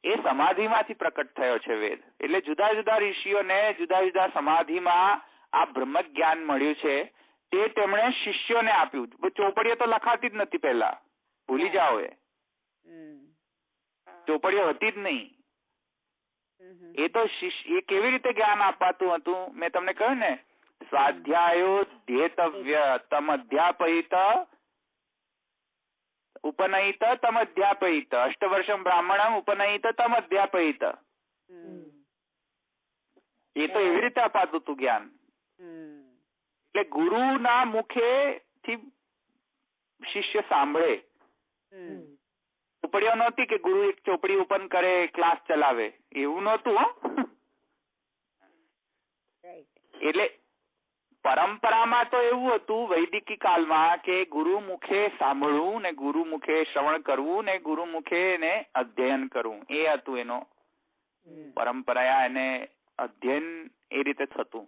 એ સમાધિમાંથી પ્રકટ થયો છે વેદ. એટલે જુદા જુદા ઋષિઓને જુદા જુદા સમાધિમાં આ બ્રહ્મ જ્ઞાન મળ્યું છે, તે તેમણે શિષ્યોને આપ્યું. ચોપડીઓ તો લખાતી જ નથી પહેલા, ભૂલી જાઓ. એ ચોપડીઓ હતી જ નહીં. એ તો એ કેવી રીતે જ્ઞાન અપાતું હતું? મેં તમને કહ્યું ને, સ્વાધ્યાયો ધ્યેતવ્ય તમ અધ્યાપયિત ઉપનયિત તમ અધ્યાપયિત અષ્ટવર્ષમ બ્રાહ્મણમ ઉપનયિત તમ અધ્યાપયિત. એ તો એવી રીતે અપાતું હતું જ્ઞાન. એટલે ગુરુના મુખેથી શિષ્ય સાંભળે. ચોપડીઓ નહોતી કે ગુરુ એક ચોપડી ઓપન કરે ક્લાસ ચલાવે, એવું નહોતું. એટલે પરંપરામાં તો એવું હતું વૈદિક કાળમાં કે ગુરુ મુખે સાંભળવું ને ગુરુ મુખે શ્રવણ કરવું ને ગુરુ મુખે એને અધ્યયન કરવું, એ હતું એનો પરંપરા. એને અધ્યયન એ રીતે થતું.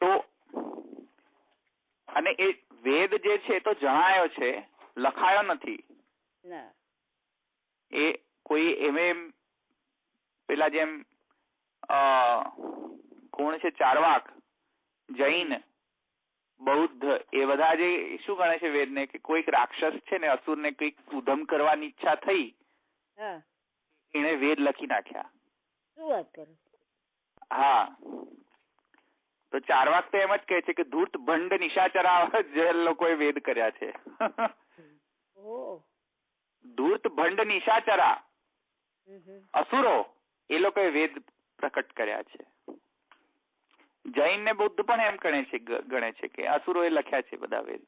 તો અને એ વેદ જે છે તો જણાયો છે, લખાયો નથી. એ કોઈ એમ પેલા જેમ કોણ છે ચારવાક, જૈન, બૌદ્ધ, એ બધા જે શું ગણે છે વેદને કે કોઈક રાક્ષસ છે ને અસુરને કઈક ઉધમ કરવાની ઈચ્છા થઈ, એને વેદ લખી નાખ્યા. હા, તો ચારવાક તો એમ જ કહે છે કે ધૂર્ત ભંડ નિશાચરા જે લોકોએ વેદ કર્યા છે. ધૂર્ત ભંડ નિશાચરા અસુરો એ લોકોએ વેદ પ્રકટ કર્યા છે. જૈન ને બુદ્ધ પણ એમ ગણે છે કે અસુરો એ લખ્યા છે બધા વેદ.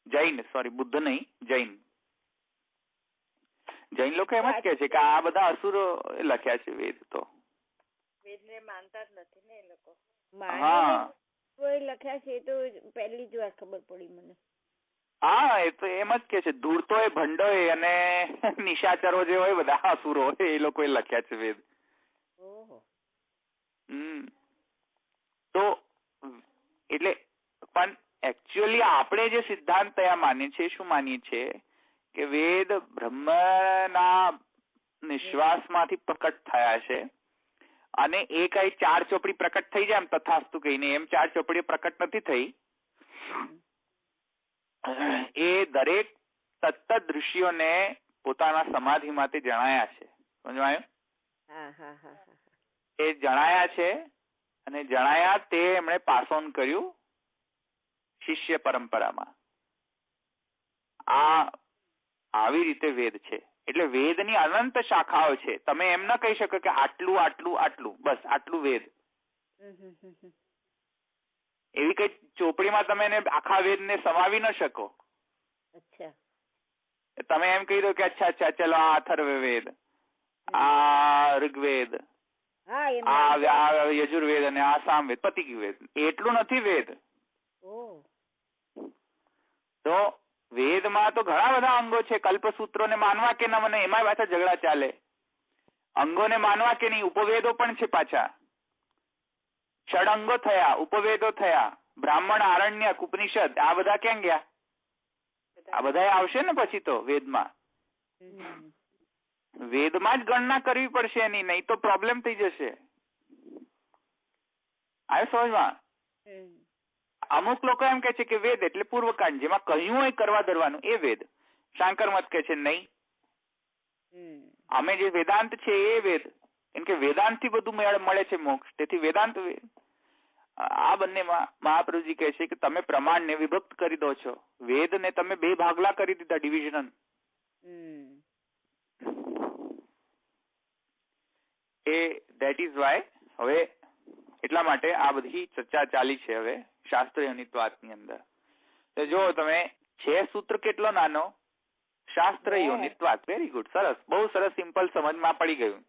જૈન, સોરી બુદ્ધ નહીં, જૈન. જૈન લોકો એમ જ કહે છે કે આ બધા અસુરો લખ્યા છે વેદ. તો વેદને માનતા જ નથી ને એ લોકો. હા, તત્વો લખ્યા છે એ તો પહેલી જ વાર ખબર પડી મને. હા, એ તો એમ જ કે છે, ધૂળતો એ ભંડો અને નિશાચરો જે હોય બધા અસુરો એ લોકોએ લખ્યા છે વેદ. ઓહો. તો એટલે પણ એકચ્યુઅલી આપણે જે સિદ્ધાંત ત્યાં માનીએ છીએ, શું માનીએ છીએ કે વેદ બ્રહ્મના નિશ્વાસમાંથી પ્રકટ થયા છે અને એ કઈ ચાર ચોપડી પ્રકટ થઈ જાય એમ તથાસ્તુ કહીને, એમ ચાર ચોપડી પ્રકટ નથી થઈ. એ દરેક તત્ત ઋષિઓને પોતાના સમાધિમાંથી જણાયા છે. સમજાયું? એ જણાયા છે અને જણાયા તે એમણે પાસ ઓન કર્યું શિષ્ય પરંપરામાં. આવી રીતે વેદ છે. એટલે વેદની અનંત શાખાઓ છે. તમે એમ ન કહી શકો કે આટલું આટલું આટલું બસ આટલું વેદ. એવી કઈ ચોપડીમાં તમે એને આખા વેદને સમાવી ન શકો. તમે એમ કહી દો કે અચ્છા ચલો આ અથર્વવેદ, આ ઋગ્વેદ, આ યજુર્વેદ અને આ સામવેદ, પતી ગયું વેદ. એટલું નથી વેદ. તો વેદમાં તો ઘણા બધા અંગો છે. કલ્પસૂત્રોને માનવા કે ના મને એમાં પાછા ઝઘડા ચાલે. અંગોને માનવા કે નહીં, ઉપવેદો પણ છે પાછા. ષડંગો થયા, ઉપવેદો થયા, બ્રાહ્મણ, આરણ્યક, ઉપનિષદ, આ બધા ક્યાં ગયા? આ બધા આવશે ને પછી તો વેદમાં. વેદમાં જ ગણના કરવી પડશે એની, નહીં તો પ્રોબ્લેમ થઈ જશે. આ સમજમાં? અમુક લોકો એમ કે છે કે વેદ એટલે પૂર્વકાંડ, જેમાં કહ્યું હોય કરવા ધરવાનું એ વેદ. શાંકર મત કે છે નહીં, અમે જે વેદાંત છે એ વેદ. કેમ કે વેદાંત થી બધું મળે છે મોક્ષ, તેથી વેદાંત વેદ. આ બંનેમાં મહાપ્રભુજી કહે છે કે તમે પ્રમાણને વિભક્ત કરી દો છો. વેદને તમે બે ભાગલા કરી દીધા, ડિવિઝન. ધેટ ઇઝ વાય હવે એટલા માટે આ બધી ચર્ચા ચાલી છે હવે શાસ્ત્ર યોનિત્વાતની અંદર. તો જો તમે છે સૂત્ર કેટલો નાનો, શાસ્ત્ર યોનિત્વાત. વેરી ગુડ, સરસ, બહુ સરસ, સિમ્પલ, સમજમાં પડી ગયું.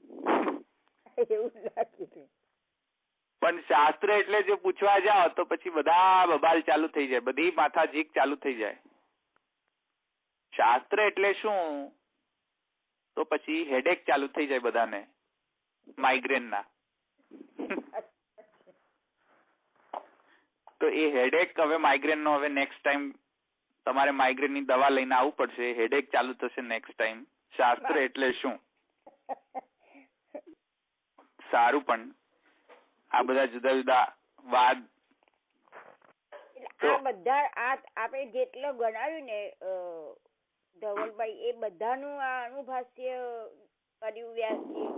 પણ શાસ્ત્ર એટલે જો પૂછવા જાઓ તો પછી બધા બબાલ ચાલુ થઈ જાય, બધી માથાજીક ચાલુ થઈ જાય. શાસ્ત્ર એટલે શું તો પછી હેડેક ચાલુ થઈ જાય બધાને, માઇગ્રેન ના. તો એ હેડેક હવે માઇગ્રેન નો હવે નેક્સ્ટ ટાઈમ તમારે માઇગ્રેન ની દવા લઈને આવવું પડશે. હેડેક ચાલુ થશે નેક્સ્ટ ટાઈમ. શાસ્ત્ર એટલે શું? સારું, પણ આ બધા જુદા જુદા વાદ, આ બધા આપણે જેટલો ગણાવ્યું ને ધવલભાઈ, એ બધાનું આ અનુભાષ્ય કર્યું વ્યાસજી.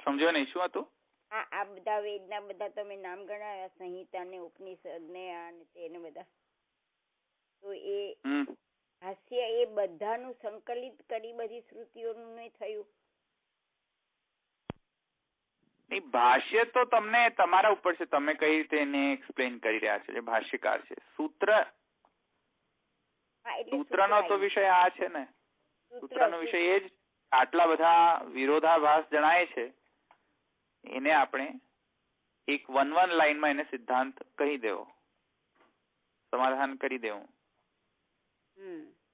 સમજો નહીં શું હતું? આ બધા વેદના બધા તમે નામ ગણાવ્યા, સંહિતા ને ઉપનિષદ ને આ ને તેને બધા, તો એ હાસ્ય એ બધાનું સંકલિત કરી બધી શ્રુતિઓનું નહીં થયું? ભાષ્ય તો તમને તમારા ઉપર છે, તમે કઈ રીતે એને એક્સપ્લેન કરી રહ્યા છો. જે ભાષ્યકાર છે, સૂત્રનો તો વિષય આ છે ને. સૂત્રનો વિષય એ જ. આટલા બધા વિરોધાભાસ જણાય છે, એને આપણે એક વન લાઈનમાં એને સિદ્ધાંત કહી દેવો, સમાધાન કરી દેવું.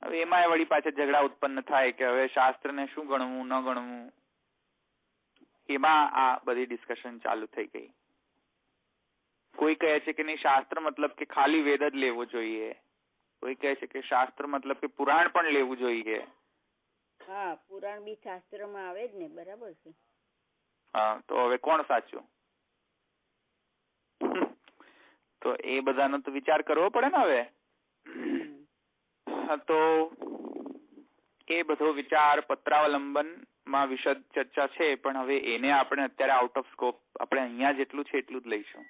હવે એમાં વળી પાછા ઝઘડા ઉત્પન્ન થાય કે હવે શાસ્ત્રને શું ગણવું ન ગણવું. એમાં આ બધી ડિસ્કશન ચાલુ થઈ ગઈ. કોઈ કહે છે કે નહીં, શાસ્ત્ર મતલબ કે ખાલી વેદ જ લેવો જોઈએ. કોઈ કહે છે કે શાસ્ત્ર મતલબ કે પુરાણ પણ લેવું જોઈએ. હા, પુરાણ બી શાસ્ત્રમાં આવે જ ને, બરાબર છે. હા, તો હવે કોણ સાચું? તો એ બધાનો તો વિચાર કરવો પડે ને હવે. તો એ બધો વિચાર પત્રાવલંબન માં વિશદ ચર્ચા છે, પણ હવે એને આપણે અત્યારે આઉટ ઓફ સ્કોપ, આપણે અહીંયા જેટલું છે એટલું જ લઈશું.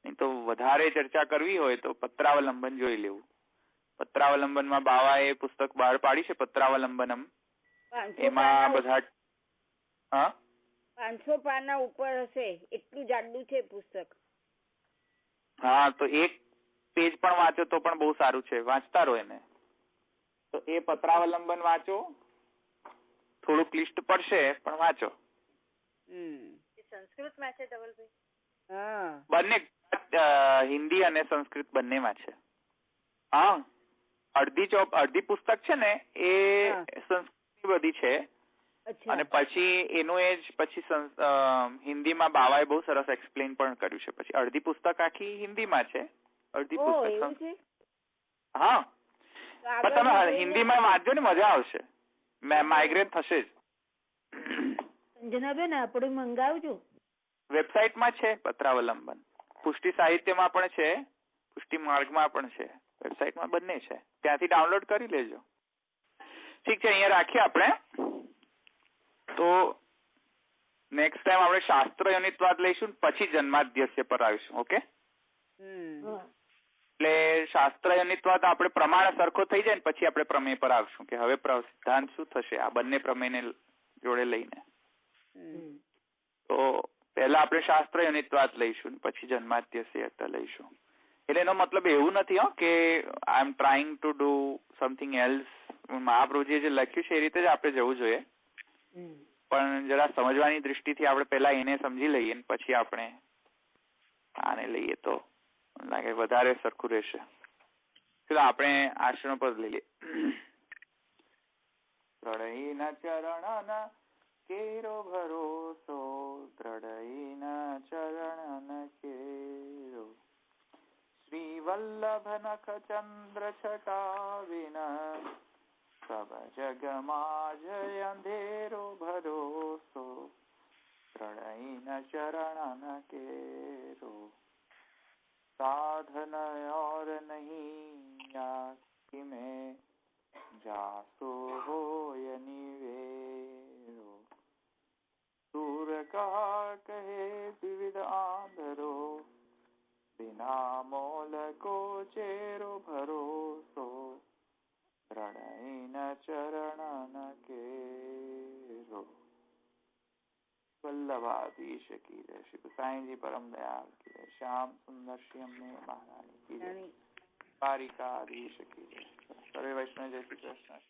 નહીં તો વધારે ચર્ચા કરવી હોય તો પત્રાવલંબન જોઈ લેવું. પત્રાવલંબનમાં બાવાએ પુસ્તક બહાર પાડી છે, પત્રાવલંબનમ. એમાં બધા 500 પાના ઉપર હશે, એટલું જાડું છે પુસ્તક. હા, તો એક પેજ પણ વાંચો તો પણ બહુ સારું છે, વાંચતા રહો એને. તો એ પત્રાવલંબન વાંચો, થોડું ક્લિષ્ટ પડશે પણ વાંચો. સંસ્કૃતમાં છે ધવલભાઈ? હા બંને હિન્દી અને સંસ્કૃત બંનેમાં છે. હા, અડધી પુસ્તક છે ને એ સંસ્કૃત બધી છે અચ્છા અને પછી એનું એ જ પછી હિન્દીમાં બાવાએ બહુ સરસ એક્સપ્લેન પણ કર્યું છે. પછી અડધી પુસ્તક આખી હિન્દીમાં છે, અડધી ઓ પુસ્તક એવું છે. હા, તો પણ આગળ તમે જઈને હિન્દીમાં વાંચજો ને, મજા આવશે, માઇગ્રેટ થશે જ. અંજનાબેન આપણે મંગાવજો. વેબસાઇટમાં છે પત્રાવલંબન, પુષ્ટિ સાહિત્યમાં પણ છે, પુષ્ટિ માર્ગમાં પણ છે, વેબસાઇટમાં બંને છે, ત્યાંથી ડાઉનલોડ કરી લેજો. ઠીક છે, અહીંયા રાખીએ આપણે. તો નેક્સ્ટ ટાઈમ આપણે શાસ્ત્ર યોનિત્વાદ લઈશું, પછી જન્માદ્યસ્ય પર આવીશું. ઓકે, એટલે શાસ્ત્ર યોનિત્વાદ આપણે પ્રમાણ સરખો થઈ જાય ને પછી આપણે પ્રમેય પર આવશું કે હવે સિદ્ધાંત શું થશે આ બંને પ્રમેયને જોડે લઈને. તો પહેલા આપણે શાસ્ત્ર યોનિત્વાદ લઈશું, પછી જન્માદ્યસ્ય લઈશું. એટલે એનો મતલબ એવું નથી કે I am trying to do something else. મહાપ્રભુજીએ જે લખ્યું છે એ રીતે જ આપણે જવું જોઈએ, પણ જરા સમજવાની દૃષ્ટિથી આપણે પહેલા એને સમજી લઈએ ને પછી આપણે આને લઈએ તો લાગે વધારે સરખું રહેશે. ચલો આપણે આશ્રમ પર લઈએ. દ્રઢઈના ચરણ કેરો ભરોસો, દ્રઢઈના ચરણ કેરો, શ્રી વલ્લભ નખ ચંદ્ર છટા વિના, સબ જગમાં જય અંધેરો ભરોસો, દ્રઢઈના ચરણ કેરો, साधन और नहीं आखि में, जासो होय निवेरो, दूर का कहे विविध आंधरो, बिना मोल को चेरो भरोસો, દ્રઢઈન ચરણ કેરો. वल्लभाधीश की जय, श्री साईं जी परम दयाल की जय, श्याम सुंदर श्री अम्मे महारानी की जय, कारिकाधीश की जय, सर्वे वैष्णव जय श्री कृष्ण.